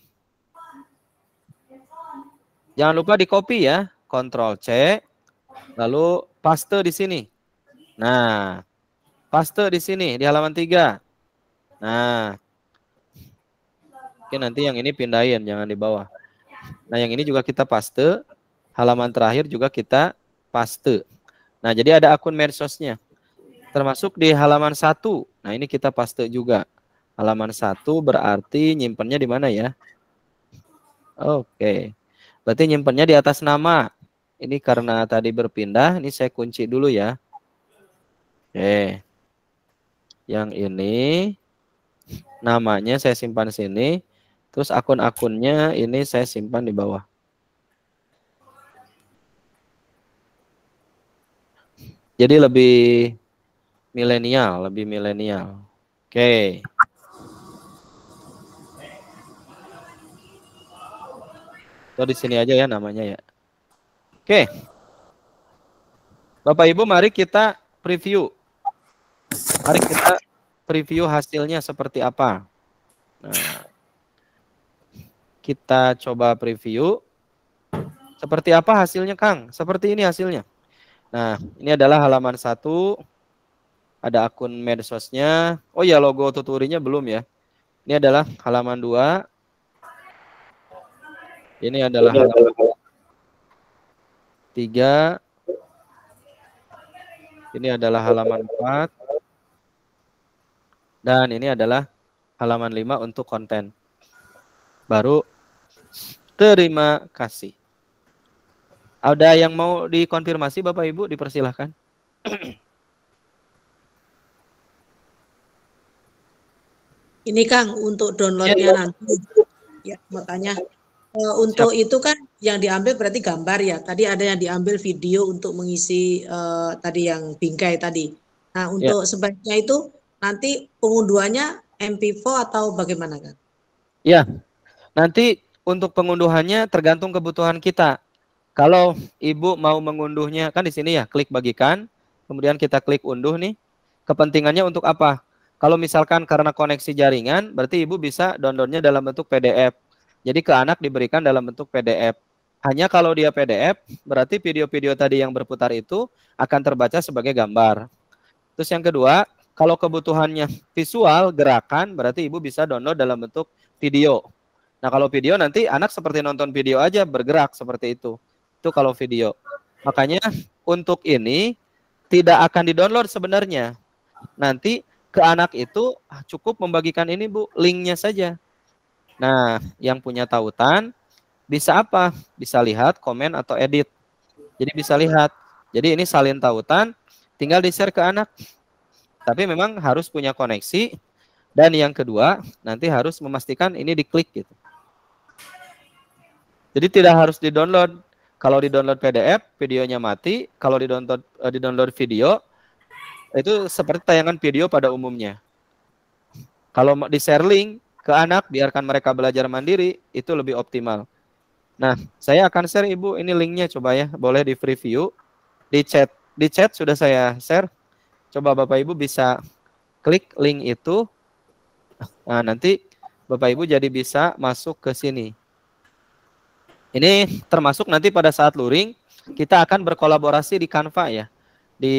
jangan lupa di copy ya, Ctrl C, lalu paste di sini. Nah, paste di sini di halaman 3. Nah, oke, nanti yang ini pindahin, jangan di bawah. Nah, yang ini juga kita paste, halaman terakhir juga kita paste. Nah, jadi ada akun medsosnya, termasuk di halaman 1. Nah, ini kita paste juga. Halaman 1 berarti nyimpennya di mana ya? Oke. Berarti nyimpennya di atas nama. Ini karena tadi berpindah, ini saya kunci dulu ya. Oke. Yang ini namanya saya simpan sini. Terus akun-akunnya ini saya simpan di bawah. Jadi lebih milenial, lebih milenial. Oke. Atau di sini aja ya namanya ya. Oke. Bapak Ibu mari kita preview. Mari kita preview hasilnya seperti apa. Nah, kita coba preview. Seperti apa hasilnya, Kang? Seperti ini hasilnya. Nah, ini adalah halaman 1. Ada akun medsosnya. Oh ya, logo tutorinya belum ya. Ini adalah halaman 2. Ini adalah halaman 3. Ini adalah halaman 4. Dan ini adalah halaman 5 untuk konten. Baru terima kasih. Ada yang mau dikonfirmasi Bapak Ibu? Dipersilahkan. Ini Kang, untuk downloadnya nanti. Ya, mau tanya. Untuk itu kan yang diambil berarti gambar ya. Tadi ada yang diambil video untuk mengisi tadi yang bingkai tadi. Nah, untuk sebaiknya itu nanti pengunduhannya MP4 atau bagaimana kan? Ya, nanti untuk pengunduhannya tergantung kebutuhan kita. Kalau Ibu mau mengunduhnya, kan di sini ya, klik bagikan, kemudian kita klik unduh nih. Kepentingannya untuk apa? Kalau misalkan karena koneksi jaringan, berarti Ibu bisa downloadnya dalam bentuk PDF. Jadi ke anak diberikan dalam bentuk PDF. Hanya kalau dia PDF, berarti video-video tadi yang berputar itu akan terbaca sebagai gambar. Terus yang kedua, kalau kebutuhannya visual, gerakan, berarti Ibu bisa download dalam bentuk video. Nah, kalau video nanti anak seperti nonton video aja bergerak seperti itu. Itu kalau video. Makanya untuk ini tidak akan di-download sebenarnya. Nanti ke anak itu cukup membagikan ini Bu, linknya saja. Nah, yang punya tautan bisa apa? Bisa lihat, komen, atau edit. Jadi bisa lihat. Jadi ini salin tautan, tinggal di-share ke anak. Tapi memang harus punya koneksi. Dan yang kedua, nanti harus memastikan ini diklik gitu. Jadi tidak harus di-download. Kalau di-download PDF, videonya mati. Kalau di-download video, itu seperti tayangan video pada umumnya. Kalau di share link ke anak, biarkan mereka belajar mandiri, itu lebih optimal. Nah, saya akan share Ibu, ini linknya coba ya, boleh di preview, di chat sudah saya share. Coba Bapak Ibu bisa klik link itu. Nah, nanti Bapak Ibu jadi bisa masuk ke sini. Ini termasuk nanti pada saat luring, kita akan berkolaborasi di Canva ya. Di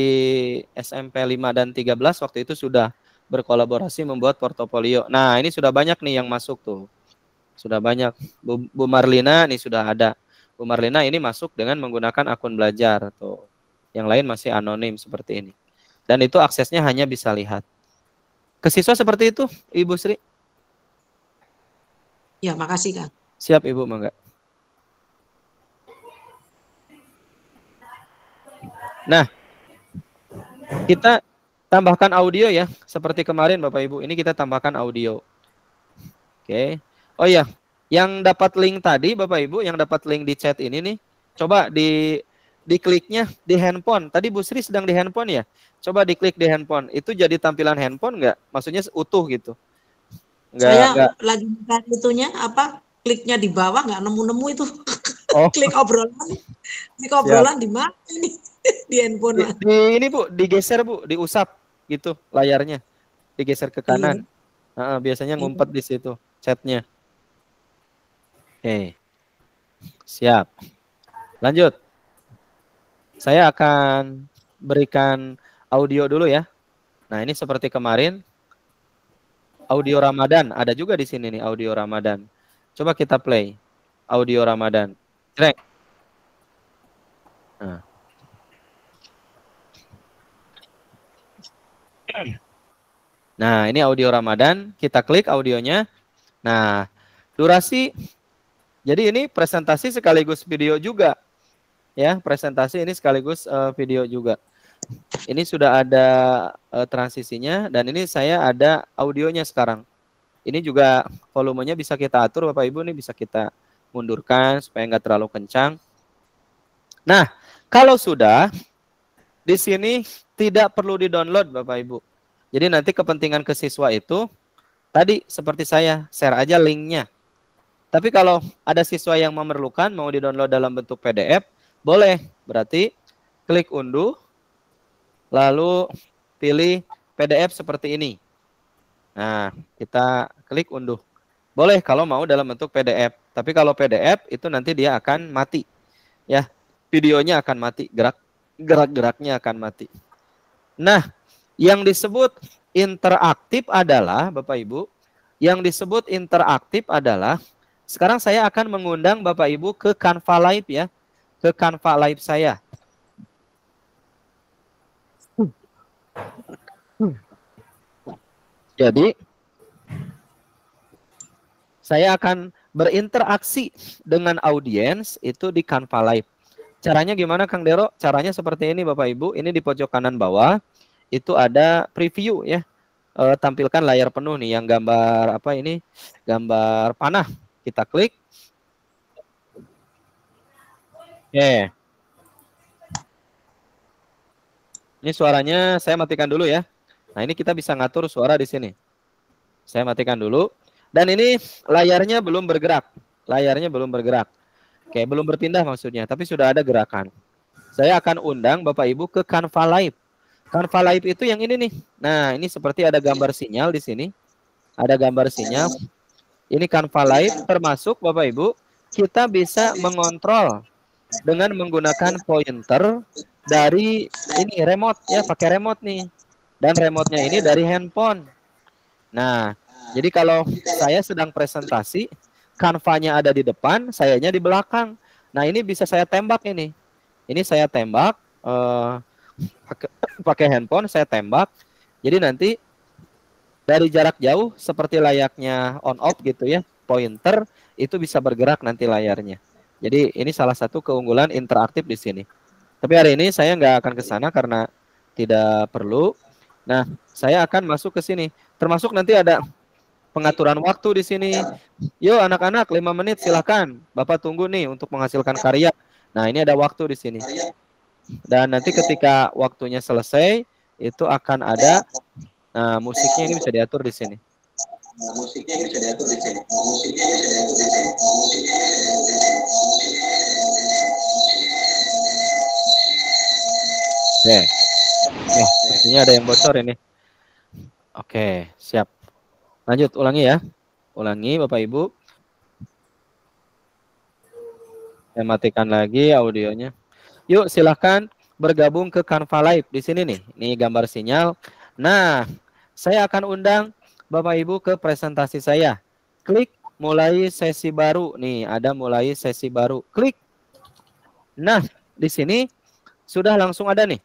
SMP 5 dan 13 waktu itu sudah berkolaborasi membuat portofolio. Nah, ini sudah banyak nih yang masuk tuh. Sudah banyak. Bu Marlina nih sudah ada. Bu Marlina ini masuk dengan menggunakan akun belajar tuh. Yang lain masih anonim seperti ini. Dan itu aksesnya hanya bisa lihat. Ke siswa seperti itu, Ibu Sri? Ya, makasih Kang. Siap Ibu, mangga. Nah, kita tambahkan audio ya, seperti kemarin Bapak Ibu. Ini kita tambahkan audio. Oke. Oh ya, yang dapat link tadi Bapak Ibu, yang dapat link di chat ini nih, coba dikliknya di handphone. Tadi Bu Sri sedang di handphone ya. Coba diklik di handphone. Itu jadi tampilan handphone nggak? Maksudnya utuh gitu. Saya lagi buka itunya apa? Kliknya di bawah nggak nemu-nemu itu. Oh. Klik obrolan di mana ini? Di handphone. Ini Bu, digeser Bu, diusap gitu layarnya. Digeser ke kanan. Biasanya ngumpet di situ chatnya. Oke. Siap. Lanjut. Saya akan berikan audio dulu ya. Nah, ini seperti kemarin. Audio Ramadan ada juga di sini nih, audio Ramadan. Coba kita play audio Ramadan. Cek. Nah, ini audio Ramadan. Kita klik audionya. Nah, durasi. Jadi ini presentasi sekaligus video juga. Ya, presentasi ini sekaligus video juga. Ini sudah ada transisinya dan ini saya ada audionya sekarang. Ini juga volumenya bisa kita atur Bapak Ibu, ini bisa kita mundurkan supaya nggak terlalu kencang. Nah, kalau sudah di sini tidak perlu di-download Bapak Ibu. Jadi nanti kepentingan ke siswa itu tadi seperti saya share aja linknya. Tapi kalau ada siswa yang memerlukan mau di-download dalam bentuk PDF, boleh. Berarti klik unduh. Lalu pilih PDF seperti ini. Nah, kita klik unduh. Boleh kalau mau dalam bentuk PDF. Tapi kalau PDF itu nanti dia akan mati. Ya, videonya akan mati. Gerak-geraknya akan mati. Nah, yang disebut interaktif adalah, Bapak Ibu, yang disebut interaktif adalah, sekarang saya akan mengundang Bapak Ibu ke Canva Live ya. Ke Canva Live saya. Jadi saya akan berinteraksi dengan audiens itu di Canva Live. Caranya gimana Kang Dero? Caranya seperti ini Bapak Ibu. Ini di pojok kanan bawah itu ada preview ya. Tampilkan layar penuh nih yang gambar apa ini? Gambar panah. Kita klik. Oke. Ini suaranya saya matikan dulu ya. Nah, ini kita bisa ngatur suara di sini. Saya matikan dulu. Dan ini layarnya belum bergerak. Layarnya belum bergerak. Oke, belum berpindah maksudnya, tapi sudah ada gerakan. Saya akan undang Bapak Ibu ke Canva Live. Canva Live itu yang ini nih. Nah, ini seperti ada gambar sinyal di sini. Ada gambar sinyal. Ini Canva Live termasuk Bapak Ibu, kita bisa mengontrol dengan menggunakan pointer dari ini remote ya, pakai remote nih. Dan remote-nya ini dari handphone. Nah, jadi kalau saya sedang presentasi, Canva-nya ada di depan, sayanya di belakang. Nah, ini bisa saya tembak ini. Ini saya tembak, pakai handphone, saya tembak. Jadi nanti dari jarak jauh, seperti layaknya on-off gitu ya, pointer, itu bisa bergerak nanti layarnya. Jadi ini salah satu keunggulan interaktif di sini. Tapi hari ini saya nggak akan ke sana karena tidak perlu. Nah, saya akan masuk ke sini. Termasuk nanti ada pengaturan waktu di sini. Yo anak-anak 5 menit silakan. Bapak tunggu nih untuk menghasilkan karya. Nah, ini ada waktu di sini. Dan nanti ketika waktunya selesai itu akan ada musiknya ini bisa diatur di sini. Musiknya bisa diatur di sini. Musiknya bisa diatur di sini. Musiknya bisa diatur di sini. Wah, sepertinya ada yang bocor ini. Oke, siap. Lanjut, ulangi ya. Ulangi Bapak Ibu. Saya matikan lagi audionya. Yuk, silahkan bergabung ke Canva Live di sini nih. Ini gambar sinyal. Nah, saya akan undang Bapak Ibu ke presentasi saya. Klik mulai sesi baru. Nih, ada mulai sesi baru. Klik. Nah, di sini sudah langsung ada nih.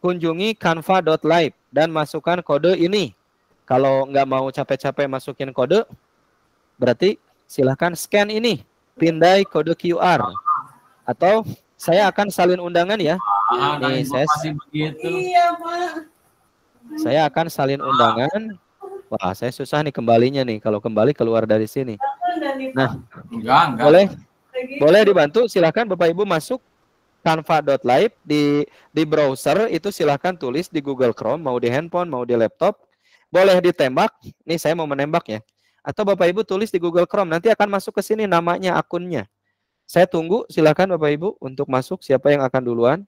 Kunjungi canva.live dan masukkan kode ini. Kalau nggak mau capek-capek masukin kode, berarti silahkan scan ini. Pindai kode QR. Atau saya akan salin undangan ya. Nih, saya akan salin undangan. Wah, saya susah nih kembalinya nih. Kalau kembali keluar dari sini. Nah, boleh dibantu. Silahkan Bapak Ibu masuk canva.live di browser itu silahkan tulis di Google Chrome, mau di handphone, mau di laptop. Boleh ditembak. Nih saya mau menembak ya. Atau Bapak Ibu tulis di Google Chrome, nanti akan masuk ke sini namanya, akunnya. Saya tunggu, silakan Bapak Ibu untuk masuk, siapa yang akan duluan.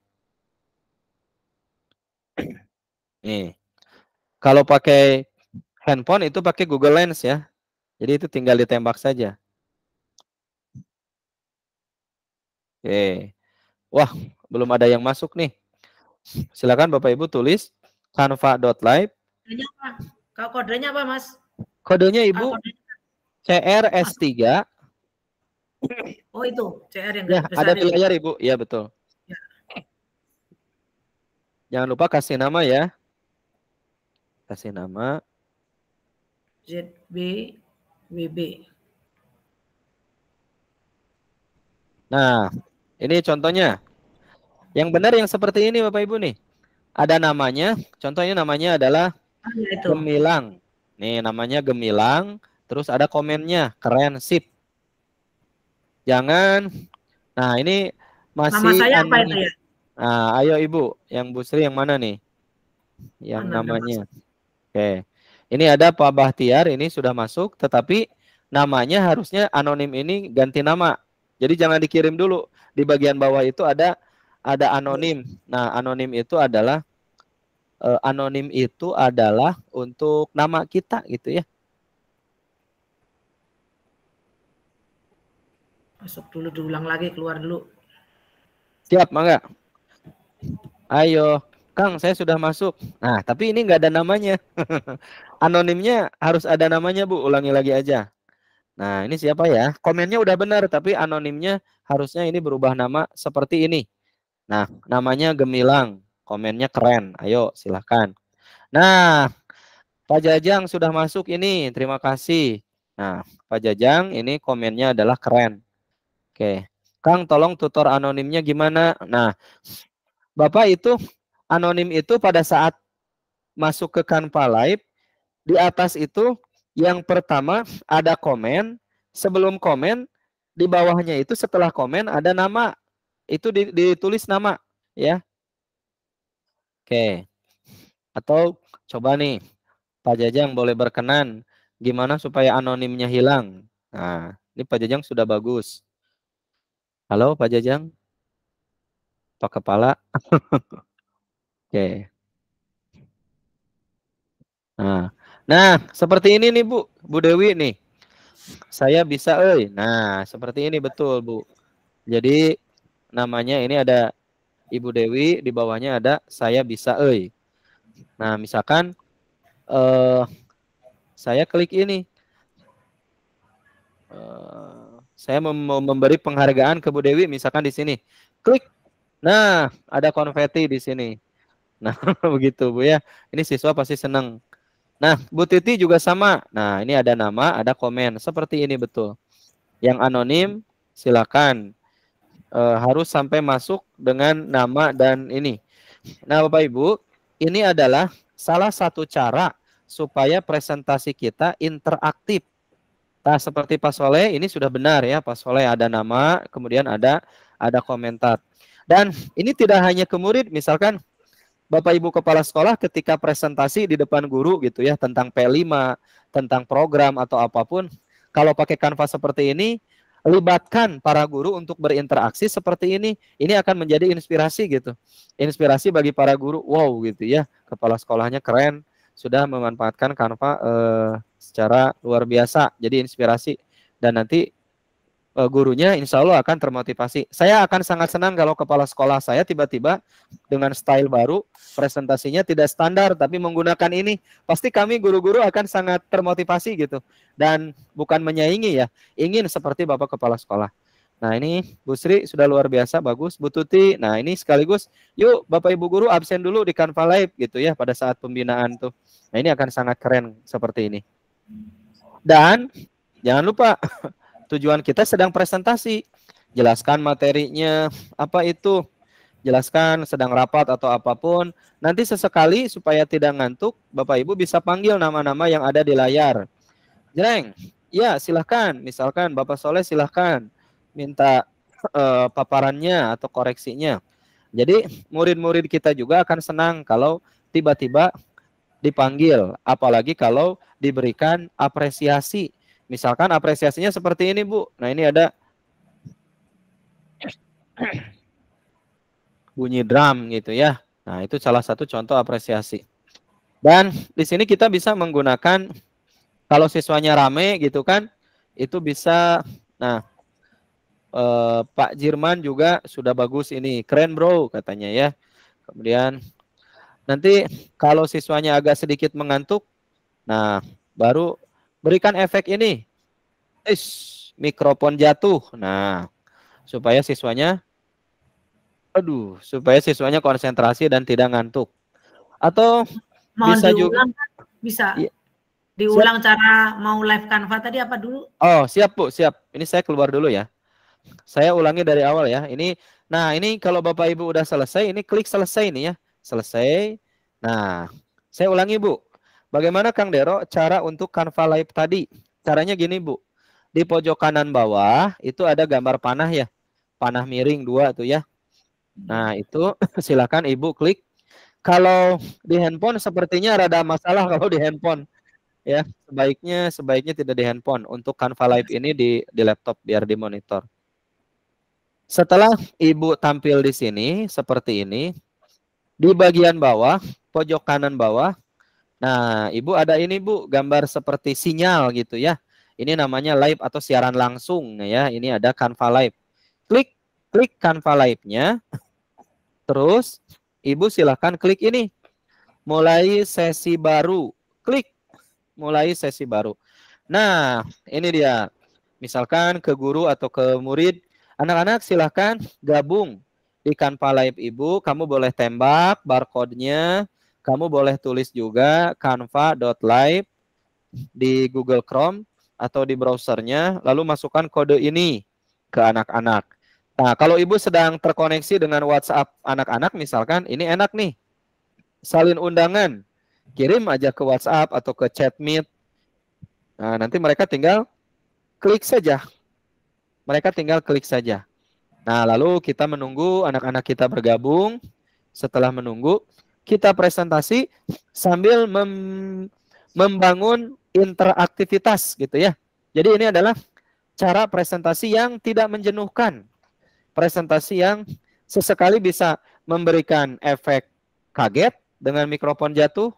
Nih. Kalau pakai handphone itu pakai Google Lens ya. Jadi itu tinggal ditembak saja. Oke. Wah, belum ada yang masuk nih. Silakan Bapak Ibu tulis canva.live. Kodenya apa, Mas? Kodenya Ibu CRS3. Oh itu, CR yang ya, besar. ada di layar Ibu. Ya, betul. Ya. Jangan lupa kasih nama ya. Kasih nama ZBWB. Nah, ini contohnya. Yang benar yang seperti ini Bapak Ibu nih. Ada namanya, contohnya namanya adalah Gemilang. Nih namanya Gemilang, terus ada komennya, keren, sip. Jangan, nah ini masih nama saya apa itu ya? Nah, ayo Ibu, yang Bu Sri yang mana nih? Yang namanya. Oke. Ini ada Pak Bahtiar, ini sudah masuk, tetapi namanya harusnya anonim ini ganti nama. Jadi jangan dikirim dulu. Di bagian bawah itu ada anonim. Nah, anonim itu adalah untuk nama kita gitu ya. Masuk dulu, diulang lagi, keluar dulu. Siap, mangga. Ayo, Kang, saya sudah masuk. Nah, tapi ini nggak ada namanya. Anonimnya harus ada namanya, Bu. Ulangi lagi aja. Nah, ini siapa ya? Komennya udah benar, tapi anonimnya harusnya ini berubah nama seperti ini. Nah, namanya Gemilang. Komennya keren. Ayo, silahkan. Nah, Pak Jajang sudah masuk ini. Terima kasih. Nah, Pak Jajang ini komennya adalah keren. Oke. Kang, tolong tutor anonimnya gimana? Nah, Bapak itu anonim itu pada saat masuk ke Canva Live, di atas itu yang pertama ada komen, sebelum komen, di bawahnya itu setelah komen ada nama. Itu ditulis nama, ya. Oke. Atau coba nih, Pak Jajang boleh berkenan gimana supaya anonimnya hilang. Nah, ini Pak Jajang sudah bagus. Halo Pak Jajang? Pak Kepala? Oke. Nah, seperti ini nih Bu Dewi nih. Saya bisa, Nah, seperti ini betul Bu. Jadi namanya ini ada Ibu Dewi, di bawahnya ada saya bisa, Nah, misalkan saya klik ini. Saya mau memberi penghargaan ke Bu Dewi, misalkan di sini. Klik. Nah, ada konfeti di sini. Nah, begitu Bu ya. Ini siswa pasti senang. Nah, Bu Titi juga sama. Nah, ini ada nama, ada komen. Seperti ini betul. Yang anonim, silakan. Harus sampai masuk dengan nama dan ini. Nah, Bapak Ibu, ini adalah salah satu cara supaya presentasi kita interaktif. Nah, seperti Pak Soleh, ini sudah benar ya. Pak Soleh ada nama, kemudian ada komentar. Dan ini tidak hanya ke murid, misalkan Bapak Ibu kepala sekolah ketika presentasi di depan guru gitu ya tentang P5, tentang program atau apapun, kalau pakai Canva seperti ini, libatkan para guru untuk berinteraksi seperti ini. Ini akan menjadi inspirasi gitu. Inspirasi bagi para guru. Wow gitu ya, kepala sekolahnya keren, sudah memanfaatkan Canva secara luar biasa. Jadi inspirasi dan nanti gurunya insya Allah akan termotivasi. Saya akan sangat senang kalau kepala sekolah saya tiba-tiba dengan style baru, presentasinya tidak standar tapi menggunakan ini. Pasti kami guru-guru akan sangat termotivasi gitu. Dan bukan menyaingi ya, ingin seperti Bapak kepala sekolah. Nah ini Bu Sri sudah luar biasa, bagus. Bu Tuti, nah ini sekaligus, yuk Bapak Ibu guru absen dulu di Canva Live gitu ya pada saat pembinaan tuh. Nah ini akan sangat keren seperti ini. Dan jangan lupa, tujuan kita sedang presentasi. Jelaskan materinya, apa itu, jelaskan sedang rapat atau apapun. Nanti sesekali supaya tidak ngantuk, Bapak Ibu bisa panggil nama-nama yang ada di layar. Jreng, ya silahkan. Misalkan Bapak Soleh silahkan minta paparannya atau koreksinya. Jadi murid-murid kita juga akan senang kalau tiba-tiba dipanggil. Apalagi kalau diberikan apresiasi. Misalkan apresiasinya seperti ini, Bu. Nah, ini ada bunyi drum gitu ya. Nah, itu salah satu contoh apresiasi. Dan di sini kita bisa menggunakan, kalau siswanya rame gitu kan, itu bisa, nah, Pak Jirman juga sudah bagus ini. Keren, Bro, katanya ya. Kemudian, nanti kalau siswanya agak sedikit mengantuk, nah, baru berikan efek ini. Mikrofon jatuh. Nah, supaya siswanya konsentrasi dan tidak ngantuk. Atau mohon bisa diulang, juga bisa ya, diulang siap. cara mau live Canva tadi apa dulu? Oh, siap Bu, siap. Ini saya keluar dulu ya. Saya ulangi dari awal ya. Nah ini kalau Bapak Ibu udah selesai, ini klik selesai nih ya. Selesai. Nah, saya ulangi Bu. Bagaimana Kang Dero cara untuk Canva Live tadi? Caranya gini Bu. Di pojok kanan bawah itu ada gambar panah ya. Panah miring 2 tuh ya. Nah, itu silakan Ibu klik. Kalau di handphone sepertinya rada masalah kalau di handphone. Ya, sebaiknya tidak di handphone. Untuk Canva Live ini di laptop biar di monitor. Setelah Ibu tampil di sini seperti ini, di bagian bawah, pojok kanan bawah, nah, Ibu ada ini Bu, gambar seperti sinyal gitu ya. Ini namanya live atau siaran langsung ya. Ini ada Canva Live. Klik Canva Live-nya. Terus Ibu silahkan klik ini. Mulai sesi baru. Klik mulai sesi baru. Nah, ini dia. Misalkan ke guru atau ke murid, anak-anak silahkan gabung di Canva Live Ibu. Kamu boleh tembak barcode-nya. Kamu boleh tulis juga canva.live di Google Chrome atau di browsernya, lalu masukkan kode ini ke anak-anak. Nah, kalau Ibu sedang terkoneksi dengan WhatsApp anak-anak misalkan, ini enak nih. Salin undangan. Kirim aja ke WhatsApp atau ke chat meet. Nah, nanti mereka tinggal klik saja. Nah, lalu kita menunggu anak-anak kita bergabung. Setelah menunggu, kita presentasi sambil membangun interaktivitas gitu ya. Jadi ini adalah cara presentasi yang tidak menjenuhkan. Presentasi yang sesekali bisa memberikan efek kaget dengan mikrofon jatuh,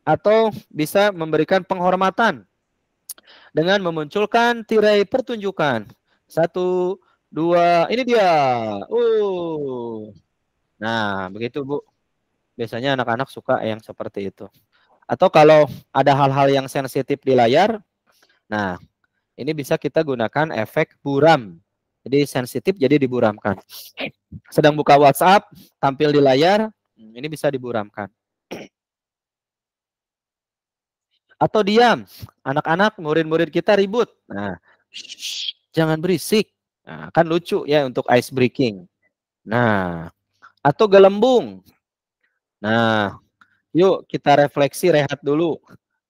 atau bisa memberikan penghormatan dengan memunculkan tirai pertunjukan. 1, 2, ini dia. Nah, begitu Bu. Biasanya anak-anak suka yang seperti itu. Atau kalau ada hal-hal yang sensitif di layar, nah, ini bisa kita gunakan efek buram. Jadi sensitif jadi diburamkan. Sedang buka WhatsApp, tampil di layar, ini bisa diburamkan. Atau diam, anak-anak, murid-murid kita ribut. Nah, jangan berisik. Nah, kan lucu ya untuk ice breaking. Nah, atau gelembung. Nah, yuk kita refleksi rehat dulu.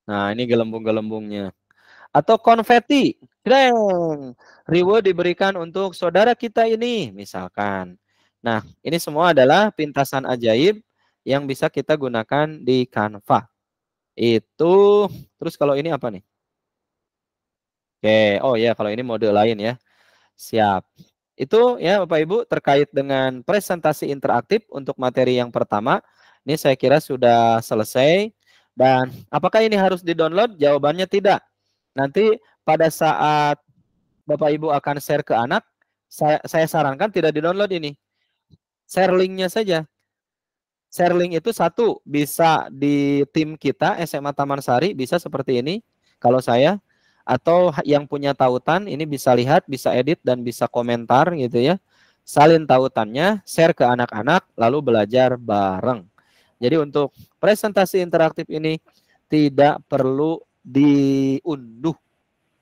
Nah, ini gelembung-gelembungnya. Atau konfeti. Reward diberikan untuk saudara kita ini, misalkan. Nah, ini semua adalah pintasan ajaib yang bisa kita gunakan di Canva. Itu, terus kalau ini apa nih? Oke, oh ya, kalau ini mode lain ya. Siap. Itu ya Bapak Ibu terkait dengan presentasi interaktif untuk materi yang pertama. Ini saya kira sudah selesai. Dan apakah ini harus di-download? Jawabannya tidak. Nanti pada saat Bapak Ibu akan share ke anak, saya sarankan tidak di-download ini. Share linknya saja. Share link itu satu, bisa di tim kita, SMA Taman Sari, bisa seperti ini. Kalau saya, atau yang punya tautan, ini bisa lihat, bisa edit, dan bisa komentar gitu ya. Salin tautannya, share ke anak-anak, lalu belajar bareng. Jadi untuk presentasi interaktif ini, tidak perlu diunduh.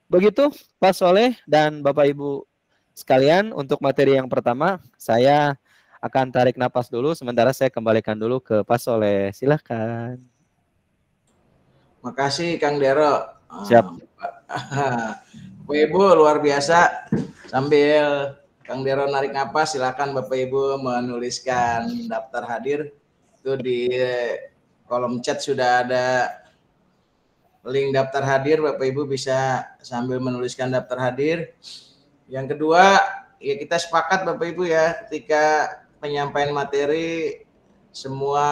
Begitu Pak Soleh dan Bapak Ibu sekalian, untuk materi yang pertama, saya akan tarik napas dulu, sementara saya kembalikan dulu ke Pak Soleh. Silahkan. Makasih Kang Dero. Siap. Bapak Ibu luar biasa. Sambil Kang Dero narik napas, silakan Bapak Ibu menuliskan daftar hadir. Itu di kolom chat sudah ada link daftar hadir. Bapak Ibu bisa sambil menuliskan daftar hadir. Yang kedua, ya kita sepakat Bapak Ibu ya, ketika penyampaian materi semua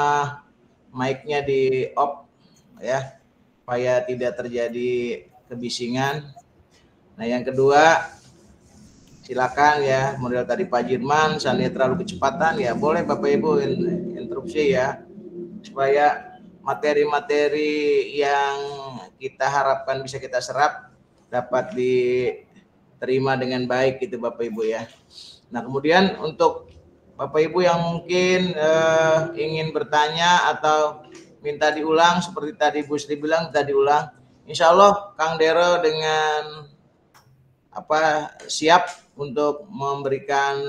mic-nya di off ya, supaya tidak terjadi kebisingan. Nah, yang kedua, silakan ya, model tadi Pak Jirman, seandainya terlalu kecepatan ya boleh Bapak Ibu interupsi ya, supaya materi-materi yang kita harapkan bisa kita serap dapat diterima dengan baik gitu Bapak Ibu ya. Nah, kemudian untuk Bapak Ibu yang mungkin ingin bertanya atau minta diulang seperti tadi Bu Sri bilang, minta diulang. Insya Allah Kang Dero dengan siap untuk memberikan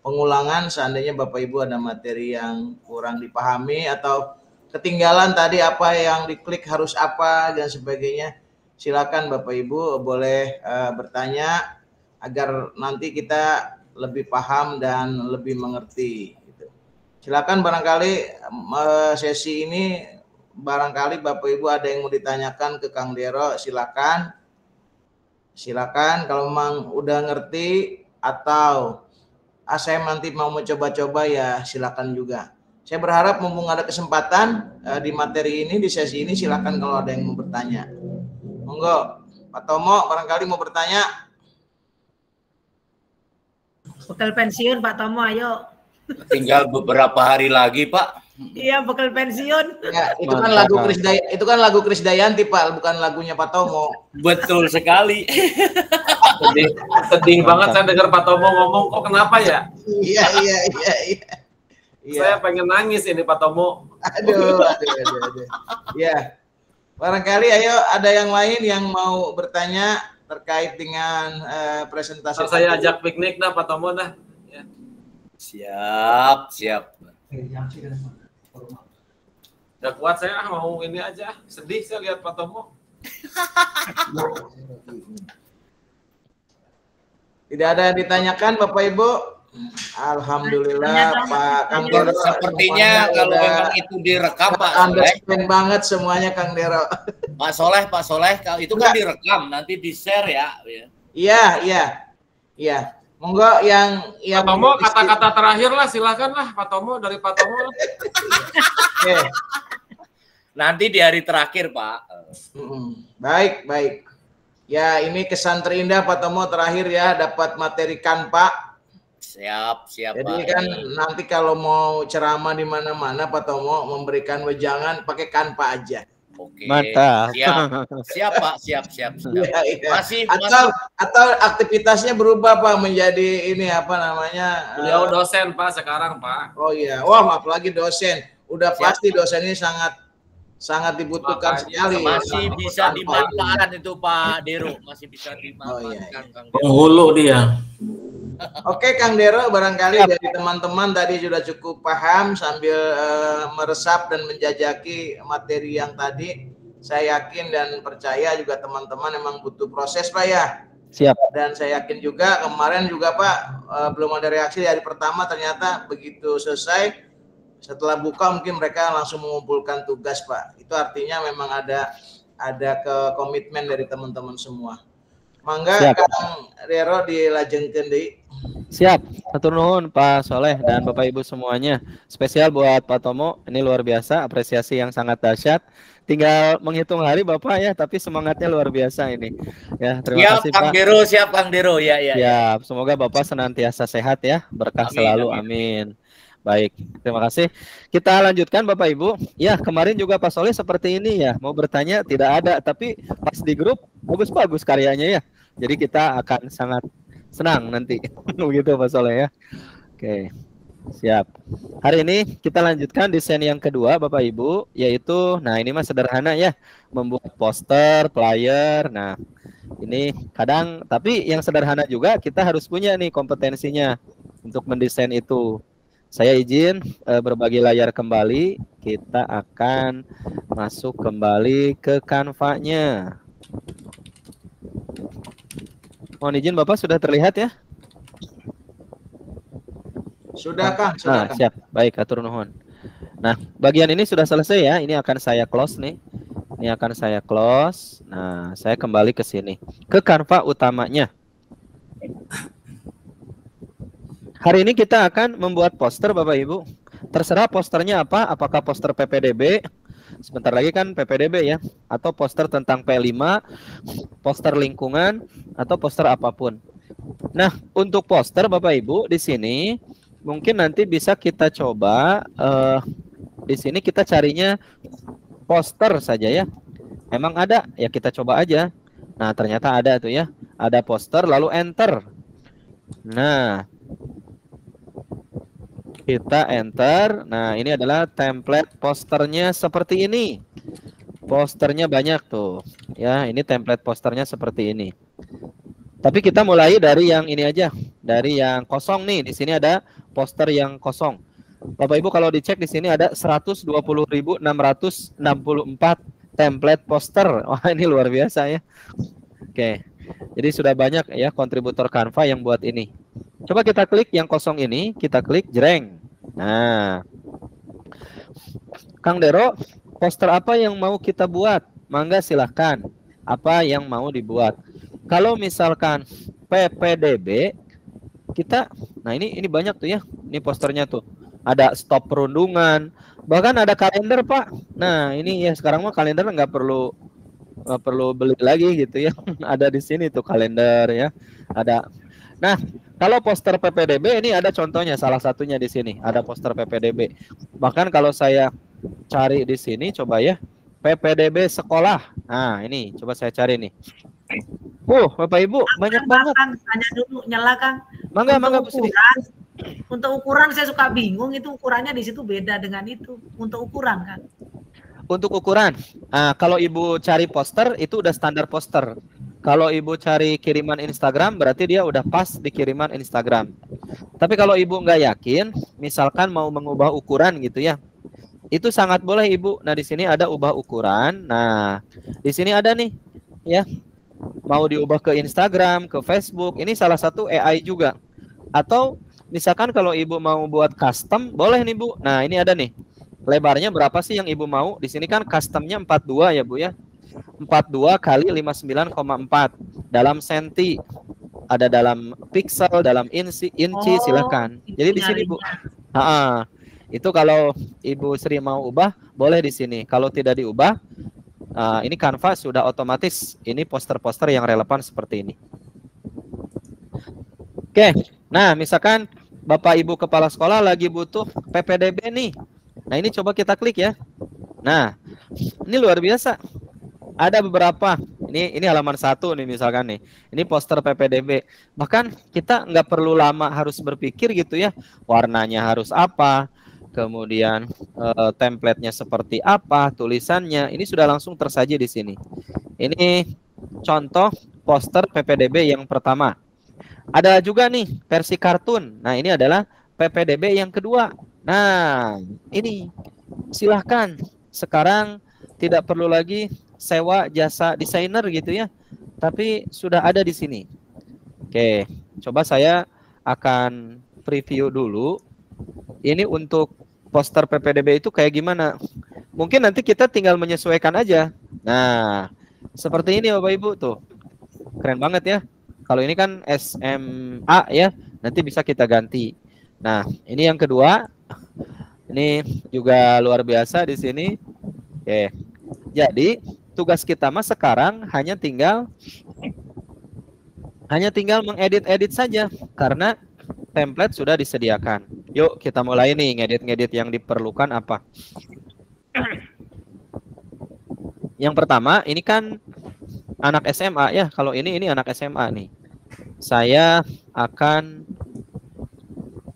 pengulangan seandainya Bapak Ibu ada materi yang kurang dipahami atau ketinggalan tadi apa yang diklik harus apa dan sebagainya. Silakan Bapak Ibu boleh bertanya agar nanti kita lebih paham dan lebih mengerti. Gitu. Silakan barangkali sesi ini barangkali Bapak Ibu ada yang mau ditanyakan ke Kang Dero, silakan. Silakan kalau memang udah ngerti atau saya nanti mau mencoba-coba ya silakan juga. Saya berharap mumpung ada kesempatan di materi ini, di sesi ini, silakan kalau ada yang mau bertanya. Monggo, Pak Tomo barangkali mau bertanya. Bekal pensiun Pak Tomo, ayo. Tinggal beberapa hari lagi Pak. Iya, bekal pensiun. Ya, itu kan lagu Krisdayanti Pak, bukan lagunya Pak Tomo. Betul sekali. Sedih banget saya dengar Pak Tomo ngomong, kok kenapa ya? Iya. Saya pengen nangis ini Pak Tomo. Aduh. Ya, barangkali ayo ada yang lain yang mau bertanya terkait dengan presentasi. Saya ajak piknik dah Pak Tomo dah. Ya. Siap. Udah kuat saya mau ini aja. Sedih saya lihat Pak Tomo. Tidak ada yang ditanyakan Bapak Ibu. Alhamdulillah Pak Kang Dero. Sepertinya kalau memang itu direkam Pak Soleh. Understand banget semuanya Kang Dero. Pak Soleh, kalau itu kan direkam, nanti di-share ya. Iya. Monggo yang Pak Tomo kata-kata terakhir lah, silakan lah Pak Tomo, dari Pak Tomo. Oke. Nanti di hari terakhir Pak. Baik. Ya, ini kesan terindah Pak Tomo terakhir ya, dapat materi Canva. Siap. Jadi Pak. kan nanti kalau mau ceramah di mana-mana Pak Tomo memberikan wejangan pakai Canva aja. Oke. Mantap. Siap Pak, siap. Ya. Masih Atau aktivitasnya berubah Pak menjadi ini apa namanya? Beliau dosen Pak sekarang Pak. Oh iya, wah apalagi dosen. Udah pasti dosen ini sangat dibutuhkan sekali. Masih bisa dimanfaatkan itu Pak Dero, masih bisa dimanfaatkan. Penghulu dia. Oke Kang Dero, barangkali dari teman-teman tadi sudah cukup paham sambil meresap dan menjajaki materi yang tadi. Saya yakin dan percaya juga teman-teman memang butuh proses Pak ya. Siap. Dan saya yakin juga kemarin juga Pak belum ada reaksi di hari pertama, ternyata begitu selesai setelah buka mungkin mereka langsung mengumpulkan tugas, Pak. Itu artinya memang ada komitmen dari teman-teman semua. Mangga Kang Dero dilajengkeun deui. Siap, hatur nuhun Pak Soleh dan Bapak Ibu semuanya. Spesial buat Pak Tomo, ini luar biasa, apresiasi yang sangat dahsyat. Tinggal menghitung hari Bapak ya, tapi semangatnya luar biasa ini. Ya, terima kasih Pak. Siap Kang Dero, ya. Semoga Bapak senantiasa sehat ya, berkah selalu, amin. Baik, terima kasih. Kita lanjutkan Bapak Ibu. Ya, kemarin juga Pak Soleh seperti ini ya, mau bertanya tidak ada, tapi pas di grup bagus-bagus karyanya ya. Jadi kita akan sangat senang nanti. Begitu Pak Soleh ya. Oke, siap. Hari ini kita lanjutkan desain yang kedua Bapak Ibu, yaitu, nah ini mah sederhana ya, membuat poster, flyer. Nah, ini kadang, tapi yang sederhana juga kita harus punya nih kompetensinya untuk mendesain itu. Saya izin berbagi layar kembali. Kita akan masuk kembali ke Canva-nya. Mohon izin Bapak, sudah terlihat ya? Sudah Kang, sudah. Nah, siap. Baik, atur nuhun. Nah, bagian ini sudah selesai ya. Ini akan saya close nih. Ini akan saya close. Nah, saya kembali ke sini. Ke Canva utamanya. Hari ini kita akan membuat poster Bapak Ibu. Terserah posternya apa, apakah poster PPDB, sebentar lagi kan PPDB ya, atau poster tentang P5, poster lingkungan, atau poster apapun. Nah, untuk poster Bapak Ibu di sini mungkin nanti bisa kita coba di sini kita carinya poster saja ya. Memang ada, ya kita coba aja. Nah, ternyata ada tuh ya. Ada poster lalu enter. Nah, kita enter. Nah, ini adalah template posternya seperti ini. Posternya banyak tuh. Ya, ini template posternya seperti ini. Tapi kita mulai dari yang ini aja. Dari yang kosong nih. Di sini ada poster yang kosong. Bapak Ibu kalau dicek di sini ada 120.664 template poster. Wah, ini luar biasa ya. Oke. Jadi sudah banyak ya kontributor Canva yang buat ini. Coba kita klik yang kosong ini, kita klik jreng. Nah, Kang Dero, poster apa yang mau kita buat? Mangga silahkan. Apa yang mau dibuat? Kalau misalkan PPDB, kita, nah ini banyak tuh ya. Ini posternya tuh. Ada stop perundungan, bahkan ada kalender Pak. Nah ini ya sekarang mah kalender nggak perlu beli lagi gitu ya. Ada di sini tuh kalender ya. Ada. Nah, kalau poster PPDB ini ada contohnya, salah satunya di sini ada poster PPDB. Bahkan kalau saya cari di sini, coba ya PPDB sekolah. Nah ini coba saya cari nih. Bapak Ibu banyak banget. Tanya dulu, nyala Kang. Mangga Untuk ukuran saya suka bingung, itu ukurannya di situ beda dengan itu. Untuk ukuran kan? Untuk ukuran, kalau Ibu cari poster itu udah standar poster. Kalau Ibu cari kiriman Instagram berarti dia udah pas di kiriman Instagram. Tapi kalau Ibu nggak yakin, misalkan mau mengubah ukuran gitu ya, itu sangat boleh Ibu. Nah di sini ada ubah ukuran. Nah di sini ada nih, ya mau diubah ke Instagram, ke Facebook. Ini salah satu AI juga. Atau misalkan kalau Ibu mau buat custom, boleh nih Bu. Nah ini ada nih. Lebarnya berapa sih yang Ibu mau? Di sini kan customnya 42 ya Bu ya. 42 kali 59,4 dalam senti. Ada dalam pixel, dalam inci silakan. Jadi di sini Bu. Itu kalau Ibu Sri mau ubah, boleh di sini. Kalau tidak diubah, ini Canva sudah otomatis. Ini poster-poster yang relevan seperti ini. Oke. Nah, misalkan Bapak Ibu kepala sekolah lagi butuh PPDB nih. Nah, ini coba kita klik ya. Nah, ini luar biasa. Ada beberapa. Ini halaman 1 nih misalkan nih. Ini poster PPDB. Bahkan kita nggak perlu lama harus berpikir gitu ya. Warnanya harus apa, kemudian template-nya seperti apa, tulisannya. Ini sudah langsung tersaji di sini. Ini contoh poster PPDB yang pertama. Ada juga nih versi kartun. Nah, ini adalah PPDB yang kedua. Nah, ini silahkan. Sekarang tidak perlu lagi sewa jasa desainer gitu ya. Tapi sudah ada di sini. Oke, coba saya akan preview dulu. Ini untuk poster PPDB itu kayak gimana? Mungkin nanti kita tinggal menyesuaikan aja. Nah, seperti ini Bapak Ibu tuh. Keren banget ya. Kalau ini kan SMA ya, nanti bisa kita ganti. Nah, ini yang kedua. Ini juga luar biasa di sini. Oke. Jadi, tugas kita mah sekarang hanya tinggal mengedit-edit saja karena template sudah disediakan. Yuk kita mulai nih ngedit-ngedit yang diperlukan apa. Yang pertama ini kan anak SMA ya. Kalau ini anak SMA nih. Saya akan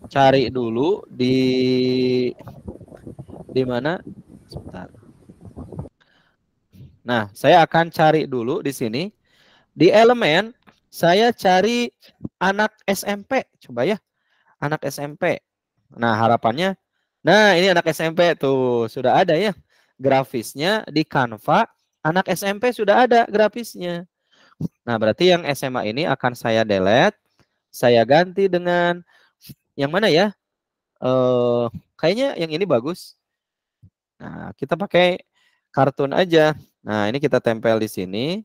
cari dulu di mana? Sebentar. Nah, saya akan cari dulu di sini di elemen. Saya cari anak SMP, coba ya, anak SMP. Nah, harapannya, nah ini anak SMP tuh sudah ada ya grafisnya di Canva. Anak SMP sudah ada grafisnya. Nah, berarti yang SMA ini akan saya delete, saya ganti dengan yang mana ya? Kayaknya yang ini bagus. Nah, kita pakai kartun aja. Nah, ini kita tempel di sini.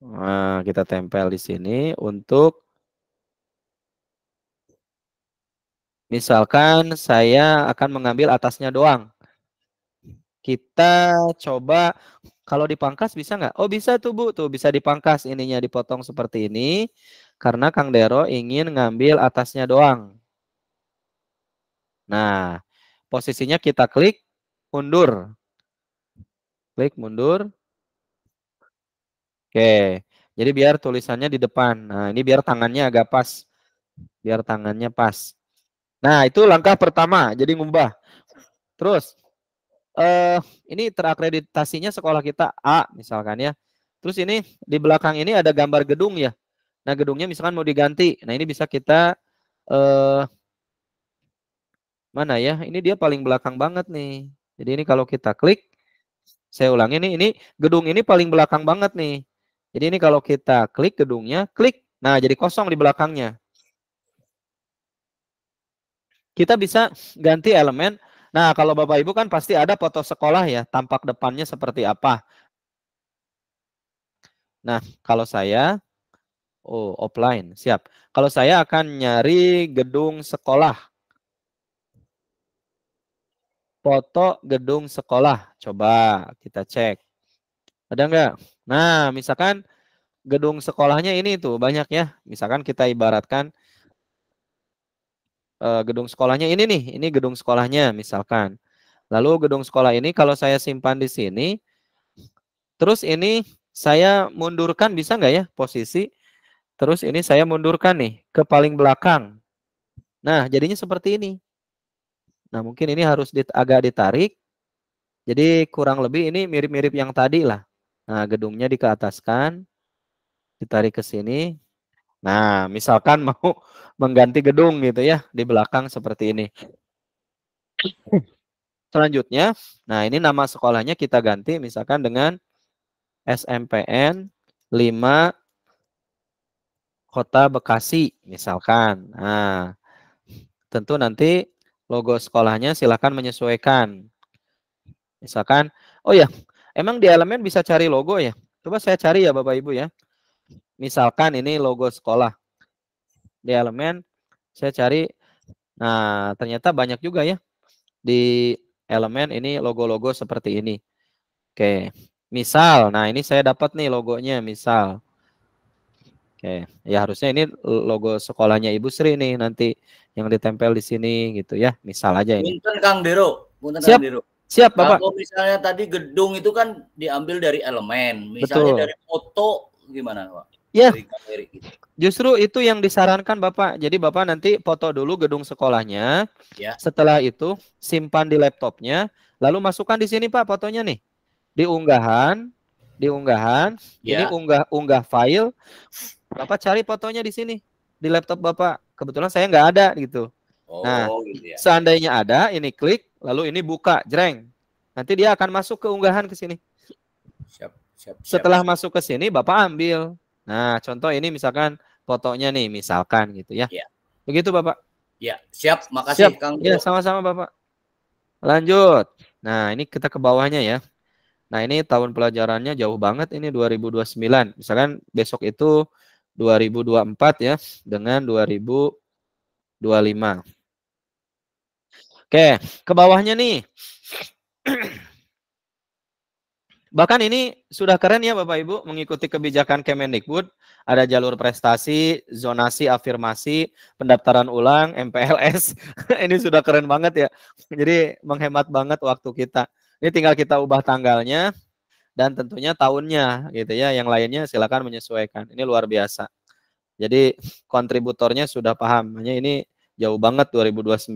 Nah, kita tempel di sini untuk misalkan saya akan mengambil atasnya doang. Kita coba kalau dipangkas bisa nggak? Oh bisa tuh Bu, tuh bisa dipangkas ininya dipotong seperti ini. Karena Kang Dero ingin ngambil atasnya doang. Nah, posisinya kita klik mundur. Klik mundur. Oke, jadi biar tulisannya di depan. Nah, ini biar tangannya agak pas. Biar tangannya pas. Nah, itu langkah pertama. Jadi ngubah. Terus, ini terakreditasinya sekolah kita A, misalkan ya. Terus ini di belakang ini ada gambar gedung ya. Nah, gedungnya misalkan mau diganti. Nah, ini bisa kita, mana ya? Ini dia paling belakang banget nih. Jadi ini kalau kita klik, saya ulangi nih, ini gedung ini paling belakang banget nih. Jadi ini kalau kita klik gedungnya, klik. Nah, jadi kosong di belakangnya. Kita bisa ganti elemen. Nah, kalau Bapak Ibu kan pasti ada foto sekolah ya, tampak depannya seperti apa. Nah, kalau saya, oh offline, siap. Kalau saya akan nyari gedung sekolah. Foto gedung sekolah. Coba kita cek. Ada nggak? Nah, misalkan gedung sekolahnya ini tuh banyak ya. Misalkan kita ibaratkan gedung sekolahnya ini nih. Ini gedung sekolahnya misalkan. Lalu gedung sekolah ini kalau saya simpan di sini. Terus ini saya mundurkan bisa nggak ya posisi? Terus ini saya mundurkan nih ke paling belakang. Nah, jadinya seperti ini. Nah, mungkin ini harus agak ditarik. Jadi kurang lebih ini mirip-mirip yang tadi lah. Nah, gedungnya dikeataskan, ditarik ke sini. Nah, misalkan mau mengganti gedung gitu ya, di belakang seperti ini. Selanjutnya, nah ini nama sekolahnya kita ganti misalkan dengan SMPN 5 Kota Bekasi misalkan. Nah, tentu nanti logo sekolahnya silakan menyesuaikan. Misalkan, oh ya, emang di elemen bisa cari logo ya? Coba saya cari ya Bapak Ibu ya. Misalkan ini logo sekolah. Di elemen saya cari, nah ternyata banyak juga ya. Di elemen ini logo-logo seperti ini. Oke, misal, nah ini saya dapat nih logonya, misal. Oke, ya harusnya ini logo sekolahnya Ibu Sri nih nanti yang ditempel di sini gitu ya. Misal aja ini. Punten Kang Dero, punten Siap. Kang Dero. Siap, Bapak. Kalau misalnya tadi gedung itu kan diambil dari elemen, misalnya Betul. dari foto gimana, Pak? Ya, Dari galeri gitu. justru itu yang disarankan Bapak. Jadi Bapak nanti foto dulu gedung sekolahnya. Ya. Setelah itu simpan di laptopnya, lalu masukkan di sini Pak fotonya nih. Di unggahan, Ya. ini unggah file. Bapak cari fotonya di sini di laptop Bapak. Kebetulan saya nggak ada gitu. Nah, Gitu ya. seandainya ada, ini klik, lalu ini buka, jreng. Nanti dia akan masuk ke unggahan ke sini. Siap. Setelah masuk ke sini, Bapak ambil. Nah, contoh ini misalkan fotonya nih misalkan gitu ya. Ya. Begitu Bapak. Ya, siap. Makasih Siap. Kang Ya, Dero. sama-sama Bapak. Lanjut. Nah, ini kita ke bawahnya ya. Nah, ini tahun pelajarannya jauh banget ini 2029. Misalkan besok itu 2024 ya dengan 2025. Oke, ke bawahnya nih. Bahkan ini sudah keren ya Bapak Ibu mengikuti kebijakan Kemendikbud, ada jalur prestasi, zonasi afirmasi, pendaftaran ulang, MPLS. Ini sudah keren banget ya. Jadi menghemat banget waktu kita. Ini tinggal kita ubah tanggalnya dan tentunya tahunnya gitu ya. Yang lainnya silakan menyesuaikan. Ini luar biasa. Jadi kontributornya sudah paham. Hanya ini jauh banget 2029.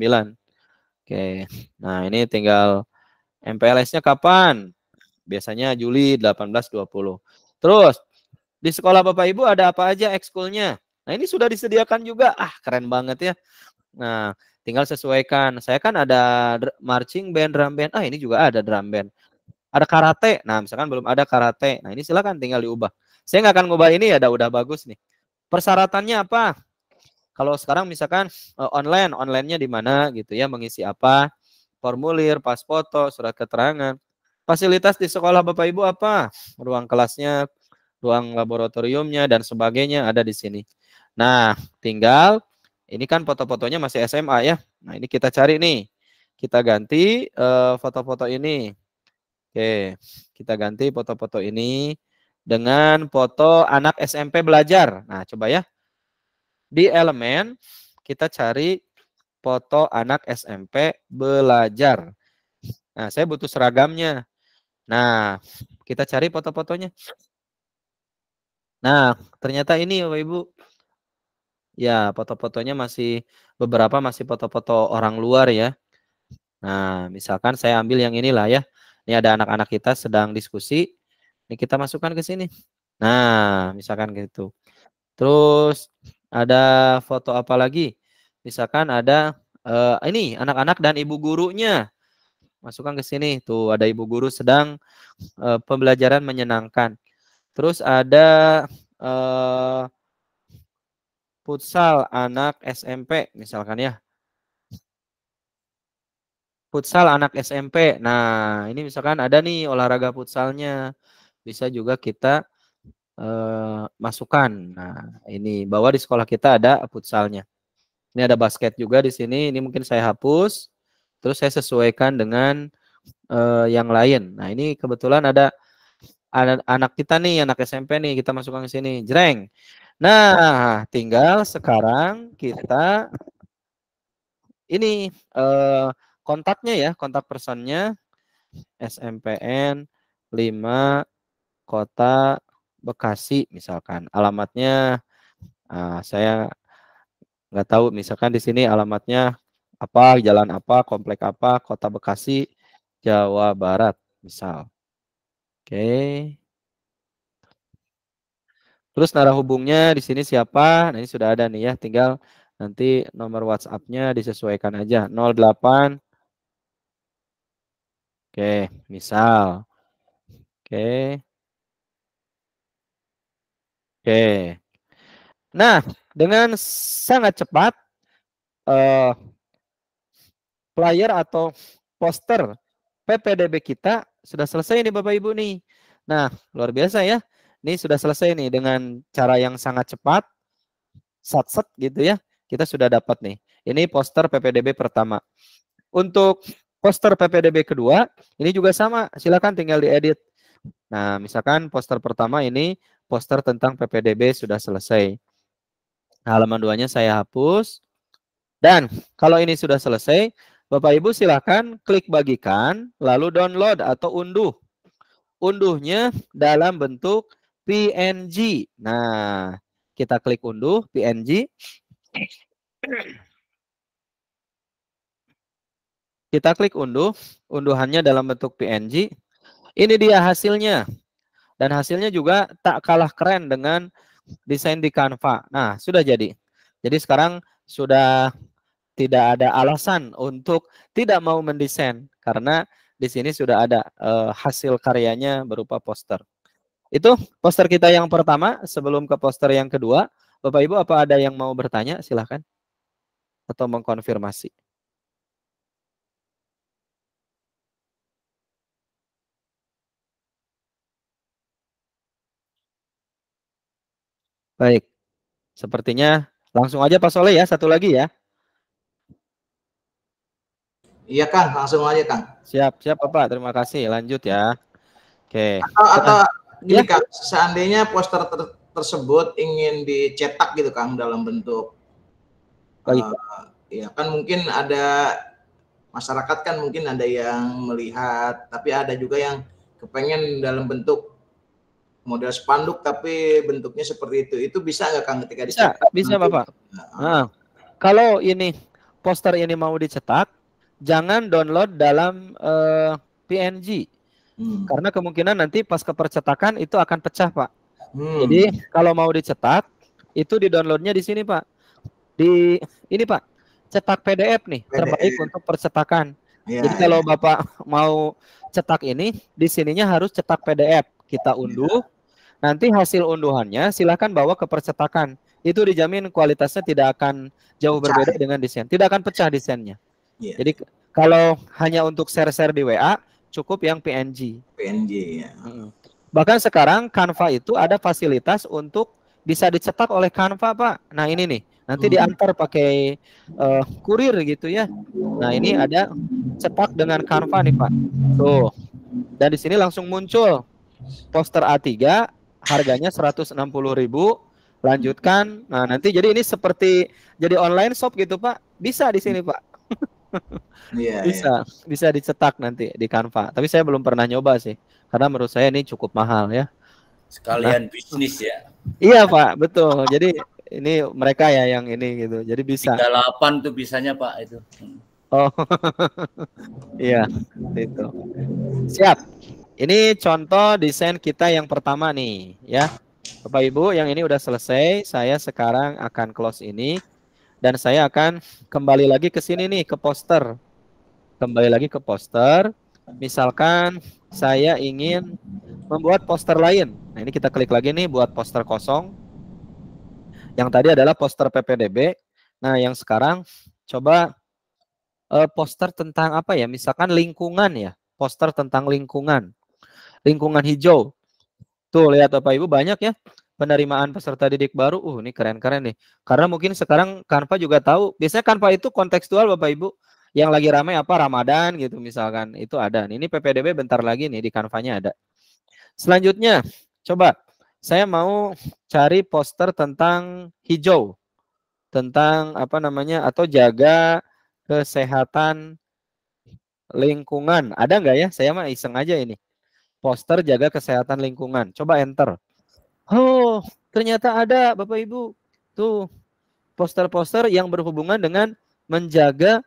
Oke. Nah, ini tinggal MPLS-nya kapan? Biasanya Juli 18-20. Terus di sekolah Bapak Ibu ada apa aja ekskulnya? Nah, ini sudah disediakan juga. Ah, keren banget ya. Nah, tinggal sesuaikan. Saya kan ada marching band, drum band. Ah, ini juga ada drum band. Ada karate. Nah, misalkan belum ada karate. Nah, ini silakan tinggal diubah. Saya nggak akan ngubah ini ya, udah bagus nih. Persyaratannya apa? Kalau sekarang misalkan online-nya di mana gitu ya, mengisi apa? Formulir, pas foto, surat keterangan. Fasilitas di sekolah Bapak Ibu apa? Ruang kelasnya, ruang laboratoriumnya, dan sebagainya ada di sini. Nah, tinggal, ini kan foto-fotonya masih SMA ya. Nah, ini kita cari nih. Kita ganti foto-foto ini. Oke, kita ganti foto-foto ini dengan foto anak SMP belajar. Nah, coba ya. Di elemen, kita cari foto anak SMP belajar. Nah, saya butuh seragamnya. Nah, kita cari foto-fotonya. Nah, ternyata ini Bapak Ibu. Ya, foto-fotonya masih beberapa masih foto-foto orang luar ya. Nah, misalkan saya ambil yang inilah ya. Ini ada anak-anak kita sedang diskusi. Ini kita masukkan ke sini. Nah, misalkan gitu. Terus ada foto apa lagi? Misalkan ada ini anak-anak dan ibu gurunya. Masukkan ke sini. Tuh ada ibu guru sedang pembelajaran menyenangkan. Terus ada futsal anak SMP misalkan ya. Futsal anak SMP. Nah, ini misalkan ada nih olahraga futsalnya. Bisa juga kita masukkan. Nah, ini bahwa di sekolah kita ada futsalnya. Ini ada basket juga di sini. Ini mungkin saya hapus. Terus saya sesuaikan dengan yang lain. Nah, ini kebetulan ada anak kita nih, anak SMP nih, kita masukkan ke sini. Jreng. Nah, tinggal sekarang kita ini kontaknya ya, kontak personnya SMPN 5 Kota Bekasi misalkan. Alamatnya saya nggak tahu, misalkan di sini alamatnya apa, jalan apa, komplek apa, Kota Bekasi, Jawa Barat, misal. Oke. Terus narah hubungnya di sini siapa? Nah, ini sudah ada nih ya, tinggal nanti nomor WhatsApp-nya disesuaikan aja 08. Oke, misal. Oke. Oke. Nah, dengan sangat cepat flyer atau poster PPDB kita sudah selesai nih Bapak Ibu nih. Nah, luar biasa ya. Ini sudah selesai nih dengan cara yang sangat cepat. Sat-set gitu ya. Kita sudah dapat nih. Ini poster PPDB pertama. Untuk poster PPDB kedua, ini juga sama. Silakan tinggal diedit. Nah, misalkan poster pertama ini poster tentang PPDB sudah selesai. Halaman 2-nya saya hapus. Dan kalau ini sudah selesai, Bapak Ibu silakan klik bagikan, lalu download atau unduh. Unduhnya dalam bentuk PNG. Nah, kita klik unduh PNG. Kita klik unduh, unduhannya dalam bentuk PNG. Ini dia hasilnya. Dan hasilnya juga tak kalah keren dengan desain di Canva. Nah, sudah jadi. Jadi sekarang sudah tidak ada alasan untuk tidak mau mendesain karena di sini sudah ada hasil karyanya berupa poster. Itu poster kita yang pertama. Sebelum ke poster yang kedua, Bapak Ibu, apa ada yang mau bertanya? Silahkan. Atau mengkonfirmasi. Baik. Sepertinya langsung aja Pak Soleh ya, satu lagi ya. Iya Kang, langsung aja Kang. Siap, siap Bapak. Terima kasih. Lanjut ya. Oke. Atau gini ya? Kang, seandainya poster tersebut ingin dicetak gitu Kang dalam bentuk ya kan mungkin ada masyarakat kan mungkin ada yang melihat, tapi ada juga yang kepengen dalam bentuk model spanduk tapi bentuknya seperti itu. Itu bisa nggak Kang ketika dicetak? Bisa Bapak. Nah, kalau ini poster ini mau dicetak, jangan download dalam PNG. Karena kemungkinan nanti pas kepercetakan itu akan pecah, Pak. Jadi kalau mau dicetak, itu di-downloadnya di sini, Pak. Di ini, Pak. Cetak PDF nih, terbaik untuk percetakan. Jadi kalau Bapak mau cetak ini, di sininya harus cetak PDF. Kita unduh. Nanti hasil unduhannya silakan bawa ke percetakan. Itu dijamin kualitasnya tidak akan jauh berbeda dengan desain. Tidak akan pecah desainnya. Jadi kalau hanya untuk share-share di WA, cukup yang PNG. PNG ya. Bahkan sekarang Canva itu ada fasilitas untuk bisa dicetak oleh Canva, Pak. Nah ini nih, nanti diantar pakai kurir gitu ya. Nah ini ada cetak dengan Canva nih Pak. Tuh. Dan di sini langsung muncul poster A3. Harganya 160.000, lanjutkan. Nah, nanti jadi ini seperti jadi online shop gitu, Pak. Bisa di sini, Pak. Bisa dicetak nanti di Canva. Tapi saya belum pernah nyoba sih. Karena menurut saya ini cukup mahal ya. Sekalian bisnis ya. Iya, Pak, betul. Jadi ini mereka ya yang ini gitu. Jadi bisa. 38 tuh bisanya, Pak, itu. Oh. Iya, itu. Siap. Ini contoh desain kita yang pertama nih ya. Bapak Ibu, yang ini udah selesai. Saya sekarang akan close ini. Dan saya akan kembali lagi ke sini nih, ke poster. Kembali lagi ke poster. Misalkan saya ingin membuat poster lain. Nah ini kita klik lagi nih buat poster kosong. Yang tadi adalah poster PPDB. Nah yang sekarang coba poster tentang apa ya? Misalkan lingkungan ya. Poster tentang lingkungan. Lingkungan hijau. Tuh lihat Bapak Ibu banyak ya penerimaan peserta didik baru. Ini keren-keren nih. Karena mungkin sekarang Canva juga tahu. Biasanya Canva itu kontekstual Bapak Ibu. Yang lagi ramai apa Ramadan gitu misalkan. Itu ada. Ini PPDB bentar lagi nih di Canva-nya ada. Selanjutnya coba saya mau cari poster tentang hijau. Tentang apa namanya atau jaga kesehatan lingkungan. Ada nggak ya? Saya mah iseng aja ini. Poster jaga kesehatan lingkungan. Coba enter. Oh, ternyata ada Bapak Ibu. Tuh, poster-poster yang berhubungan dengan menjaga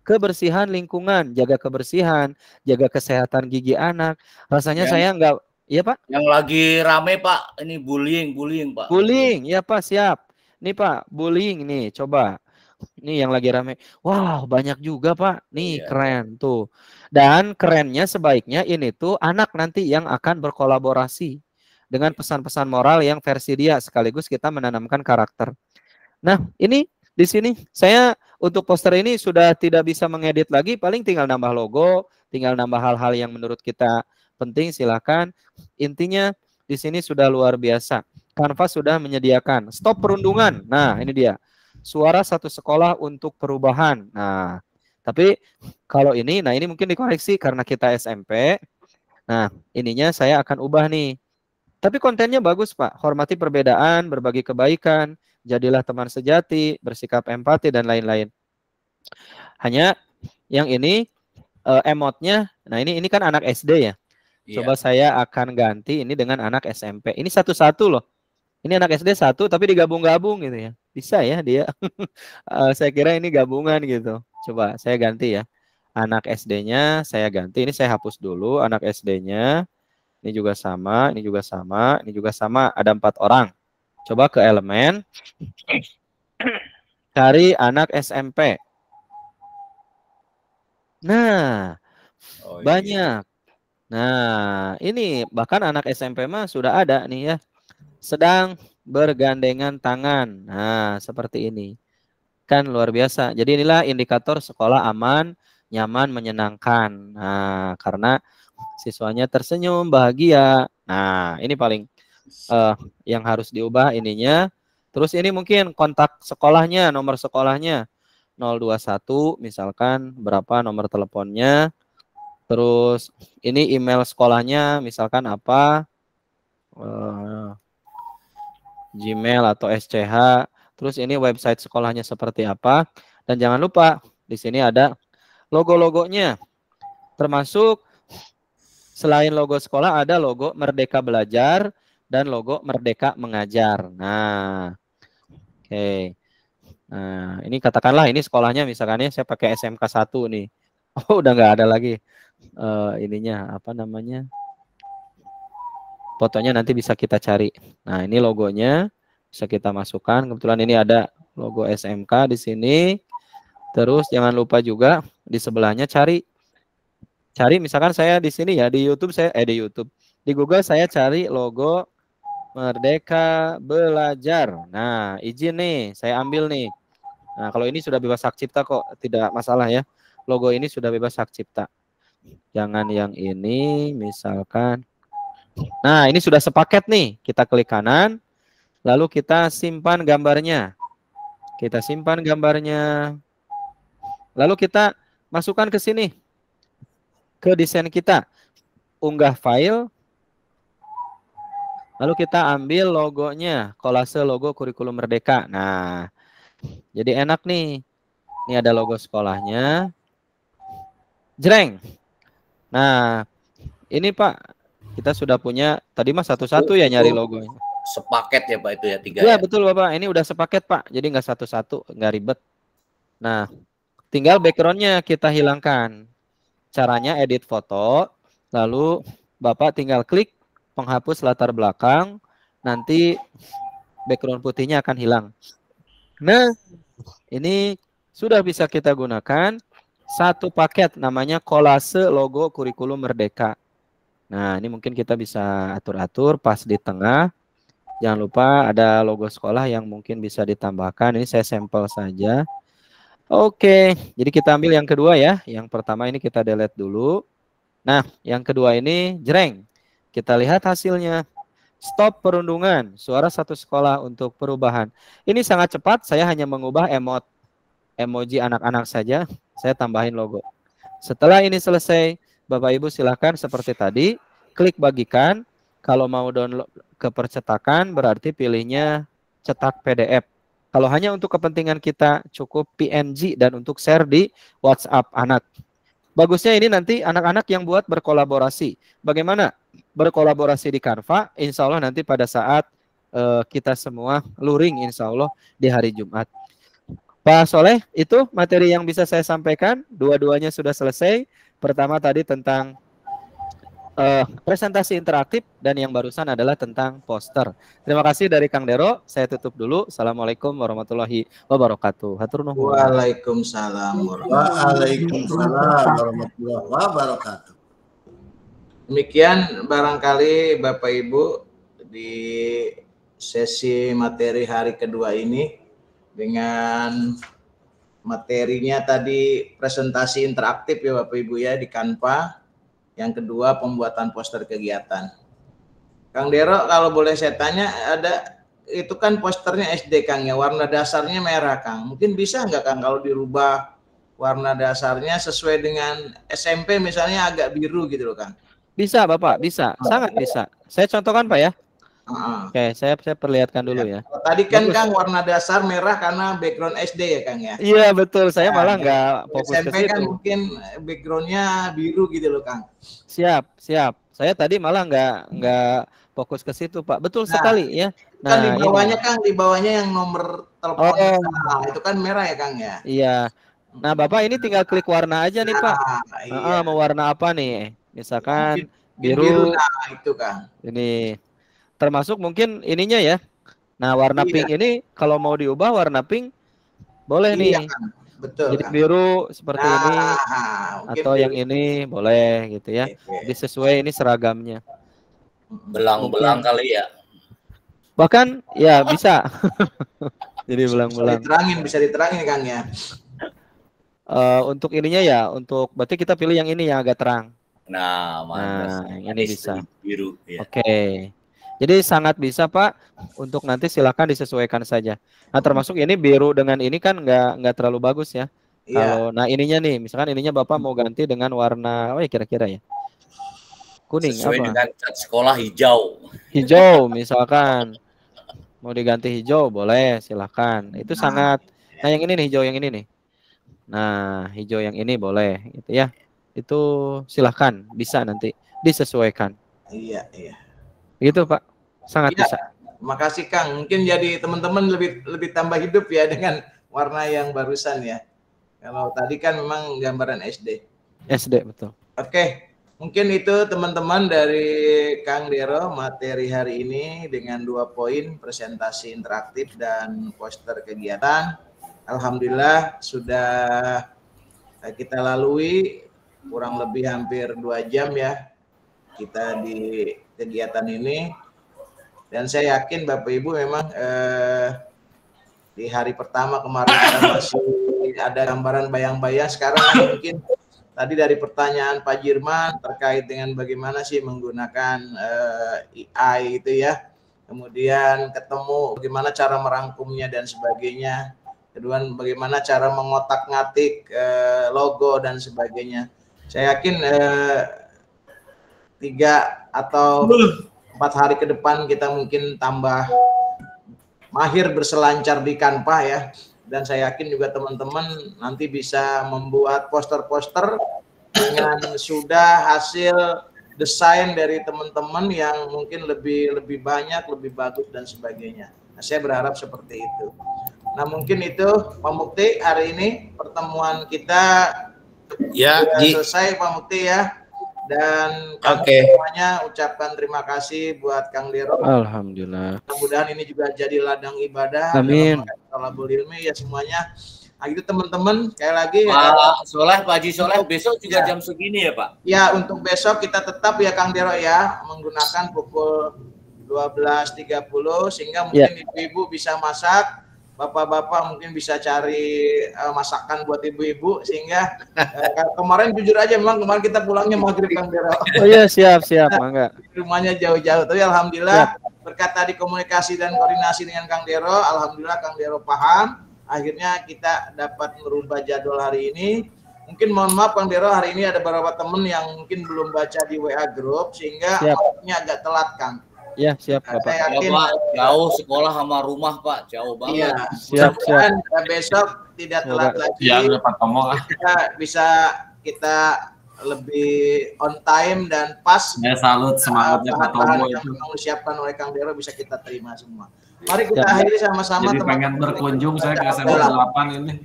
kebersihan lingkungan. Jaga kebersihan, jaga kesehatan gigi anak. Rasanya saya nggak... Iya Pak? Yang lagi rame Pak, ini bullying Pak. Bullying, ya Pak, siap. Nih Pak, bullying nih, coba. Ini yang lagi rame. Wow, banyak juga Pak. Nih keren tuh. Dan kerennya sebaiknya ini tuh anak nanti yang akan berkolaborasi dengan pesan-pesan moral yang versi dia sekaligus kita menanamkan karakter. Nah, ini di sini saya untuk poster ini sudah tidak bisa mengedit lagi, paling tinggal nambah logo, tinggal nambah hal-hal yang menurut kita penting silakan. Intinya di sini sudah luar biasa. Canva sudah menyediakan stop perundungan. Nah, ini dia. Suara satu sekolah untuk perubahan. Nah, tapi kalau ini, nah ini mungkin dikoreksi karena kita SMP. Nah, ininya saya akan ubah nih. Tapi kontennya bagus, Pak. Hormati perbedaan, berbagi kebaikan, jadilah teman sejati, bersikap empati, dan lain-lain. Hanya yang ini emotnya, nah ini kan anak SD ya. Coba saya akan ganti ini dengan anak SMP. Ini satu-satu loh. Ini anak SD satu tapi digabung-gabung gitu ya. Bisa ya dia. Saya kira ini gabungan gitu. Coba saya ganti ya. Anak SD-nya saya ganti. Ini saya hapus dulu anak SD-nya. Ini juga sama, ini juga sama, ini juga sama. Ada 4 orang. Coba ke elemen. Cari anak SMP. Nah, banyak. Nah, ini bahkan anak SMP mah sudah ada nih ya. Sedang bergandengan tangan. Nah, seperti ini. Kan luar biasa. Jadi inilah indikator sekolah aman, nyaman, menyenangkan. Nah, karena siswanya tersenyum, bahagia. Nah, ini paling yang harus diubah ininya. Terus ini mungkin kontak sekolahnya, nomor sekolahnya 021 misalkan berapa nomor teleponnya. Terus ini email sekolahnya misalkan apa? Gmail atau SCH. Terus ini website sekolahnya seperti apa? Dan jangan lupa di sini ada logo-logonya. Termasuk selain logo sekolah ada logo Merdeka Belajar dan logo Merdeka Mengajar. Nah, oke. Nah, ini katakanlah ini sekolahnya misalkannya saya pakai SMK 1 nih. Oh, udah nggak ada lagi ininya apa namanya? Fotonya nanti bisa kita cari. Nah, ini logonya bisa kita masukkan. Kebetulan ini ada logo SMK di sini. Terus jangan lupa juga di sebelahnya cari misalkan saya di sini ya di YouTube di Google saya cari logo Merdeka Belajar. Nah, izin nih, saya ambil nih. Nah, kalau ini sudah bebas hak cipta kok, tidak masalah ya. Logo ini sudah bebas hak cipta. Jangan yang ini misalkan. Nah, ini sudah sepaket nih. Kita klik kanan. Lalu kita simpan gambarnya. Kita simpan gambarnya. Lalu kita masukkan ke sini. Ke desain kita. Unggah file. Lalu kita ambil logonya. Kolase logo kurikulum Merdeka. Nah, jadi enak nih. Ini ada logo sekolahnya. Jreng. Nah, ini Pak. Kita sudah punya. Tadi mah satu-satu ya nyari logonya. Sepaket ya Pak itu ya 3 ya? Ya Betul Bapak, ini udah sepaket Pak, jadi nggak satu-satu, nggak ribet. Nah, tinggal backgroundnya kita hilangkan. Caranya edit foto, lalu Bapak tinggal klik penghapus latar belakang, nanti background putihnya akan hilang. Nah, ini sudah bisa kita gunakan satu paket namanya kolase logo kurikulum Merdeka. Nah, ini mungkin kita bisa atur-atur pas di tengah. Jangan lupa ada logo sekolah yang mungkin bisa ditambahkan. Ini saya sampel saja. Oke, jadi kita ambil yang kedua ya. Yang pertama ini kita delete dulu. Nah, yang kedua ini jreng. Kita lihat hasilnya. Stop perundungan. Suara satu sekolah untuk perubahan. Ini sangat cepat. Saya hanya mengubah emoji anak-anak saja. Saya tambahin logo. Setelah ini selesai, Bapak Ibu silakan seperti tadi. Klik bagikan. Kalau mau download ke percetakan berarti pilihnya cetak PDF. Kalau hanya untuk kepentingan kita cukup PNG dan untuk share di WhatsApp anak. Bagusnya ini nanti anak-anak yang buat berkolaborasi. Bagaimana berkolaborasi di Canva? Insya Allah nanti pada saat kita semua luring insya Allah di hari Jumat. Pak Soleh, itu materi yang bisa saya sampaikan. Dua-duanya sudah selesai. Pertama tadi tentang presentasi interaktif dan yang barusan adalah tentang poster. Terima kasih dari Kang Dero. Saya tutup dulu. Assalamualaikum warahmatullahi wabarakatuh. Hatur nuhun. Waalaikumsalam warahmatullahi wabarakatuh. Demikian barangkali Bapak Ibu di sesi materi hari kedua ini dengan materinya tadi presentasi interaktif ya Bapak Ibu ya di Canva. Yang kedua pembuatan poster kegiatan. Kang Dero kalau boleh saya tanya, ada itu kan posternya SD Kang ya, warna dasarnya merah Kang. Mungkin bisa nggak Kang kalau dirubah warna dasarnya sesuai dengan SMP misalnya agak biru gitu loh Kang? Bisa Bapak, bisa, sangat bisa. Saya contohkan Pak ya. Oke, saya perlihatkan dulu ya. Tadi kan Kang warna dasar merah karena background SD ya Kang ya? Iya betul, saya malah nggak fokus SMP ke situ. kan mungkin backgroundnya biru gitu loh Kang. Siap. Saya tadi malah nggak fokus ke situ Pak. Betul sekali ya. Kan di bawahnya ini. Kang, di bawahnya yang nomor telepon. Nah, itu kan merah ya Kang ya? Iya. Nah Bapak ini tinggal klik warna aja nih Pak. Iya. Mau warna apa nih? Misalkan biru. Nah itu Kang. Ini. Termasuk mungkin ininya ya. Nah, warna pink ini kalau mau diubah warna pink boleh nih. Kan? Betul. Jadi biru seperti ini atau yang ini boleh gitu ya. Jadi sesuai ini seragamnya. Belang-belang kali ya. Bahkan ya bisa. Jadi belang-belang. Bisa diterangin Kang ya. Untuk ininya ya, untuk berarti kita pilih yang ini yang agak terang. Nah, yang ini bisa. Biru. Ya. Oke. Jadi sangat bisa Pak. Untuk nanti silakan disesuaikan saja. Nah termasuk ini biru dengan ini kan nggak terlalu bagus ya. Kalau nah ininya nih, misalkan ininya Bapak mau ganti dengan warna apa ya kira-kira ya? Kuning sesuai apa? dengan cat sekolah hijau. Hijau misalkan. Mau diganti hijau boleh, silakan. Itu sangat. Nah yang ini nih hijau yang ini nih. Nah hijau yang ini boleh, gitu ya. Itu silahkan bisa nanti disesuaikan. Iya. Gitu Pak, sangat bisa. Makasih Kang. Mungkin jadi teman-teman lebih tambah hidup ya dengan warna yang barusan ya. Kalau tadi kan memang gambaran SD. SD betul. Oke. Mungkin itu teman-teman dari Kang Dero materi hari ini dengan 2 poin presentasi interaktif dan poster kegiatan. Alhamdulillah sudah kita lalui kurang lebih hampir 2 jam ya kita di kegiatan ini. Dan saya yakin Bapak Ibu memang di hari pertama kemarin kita masih ada gambaran bayang-bayang. Sekarang mungkin tadi dari pertanyaan Pak Jirman terkait dengan bagaimana sih menggunakan AI itu ya. Kemudian ketemu bagaimana cara merangkumnya dan sebagainya. Kedua bagaimana cara mengotak-ngatik logo dan sebagainya. Saya yakin 3 atau 4 hari ke depan kita mungkin tambah mahir berselancar di Canva ya. Dan saya yakin juga teman-teman nanti bisa membuat poster-poster dengan sudah hasil desain dari teman-teman yang mungkin lebih banyak, lebih bagus dan sebagainya. Nah, saya berharap seperti itu. Nah mungkin itu Pak Mukti hari ini pertemuan kita sudah selesai Pak Mukti ya. Dan semuanya ucapkan terima kasih buat Kang Dero. Alhamdulillah. Mudah-mudahan ini juga jadi ladang ibadah. Amin. Thalabul ilmi ya semuanya. Nah itu teman-teman sekali lagi. Pak Haji Soleh besok juga jam segini ya Pak? Ya untuk besok kita tetap ya Kang Dero ya menggunakan pukul 12.30 sehingga mungkin ibu-ibu bisa masak. Bapak-bapak mungkin bisa cari masakan buat ibu-ibu sehingga kemarin jujur aja memang kemarin kita pulangnya maghrib Kang Dero. Oh iya siap mangga. Rumahnya jauh-jauh tapi alhamdulillah berkat tadi komunikasi dan koordinasi dengan Kang Dero, alhamdulillah Kang Dero paham. Akhirnya kita dapat merubah jadwal hari ini. Mungkin mohon maaf Kang Dero hari ini ada beberapa teman yang mungkin belum baca di WA group sehingga waktunya agak telat Kang. Ya siap Bapak. Saya yakin jauh sekolah sama rumah Pak, jauh banget. Iya, siap. Besok tidak telat lagi. Ya, Pak Tomo. Kita lebih on time dan pas. Saya salut semangatnya Pak Tomo yang disiapkan oleh Kang Dero bisa kita terima semua. Mari kita akhiri sama-sama. Jadi pengen berkunjung saya ke SMP 8 ini.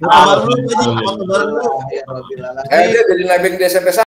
Jadi nebeng di SMP 1.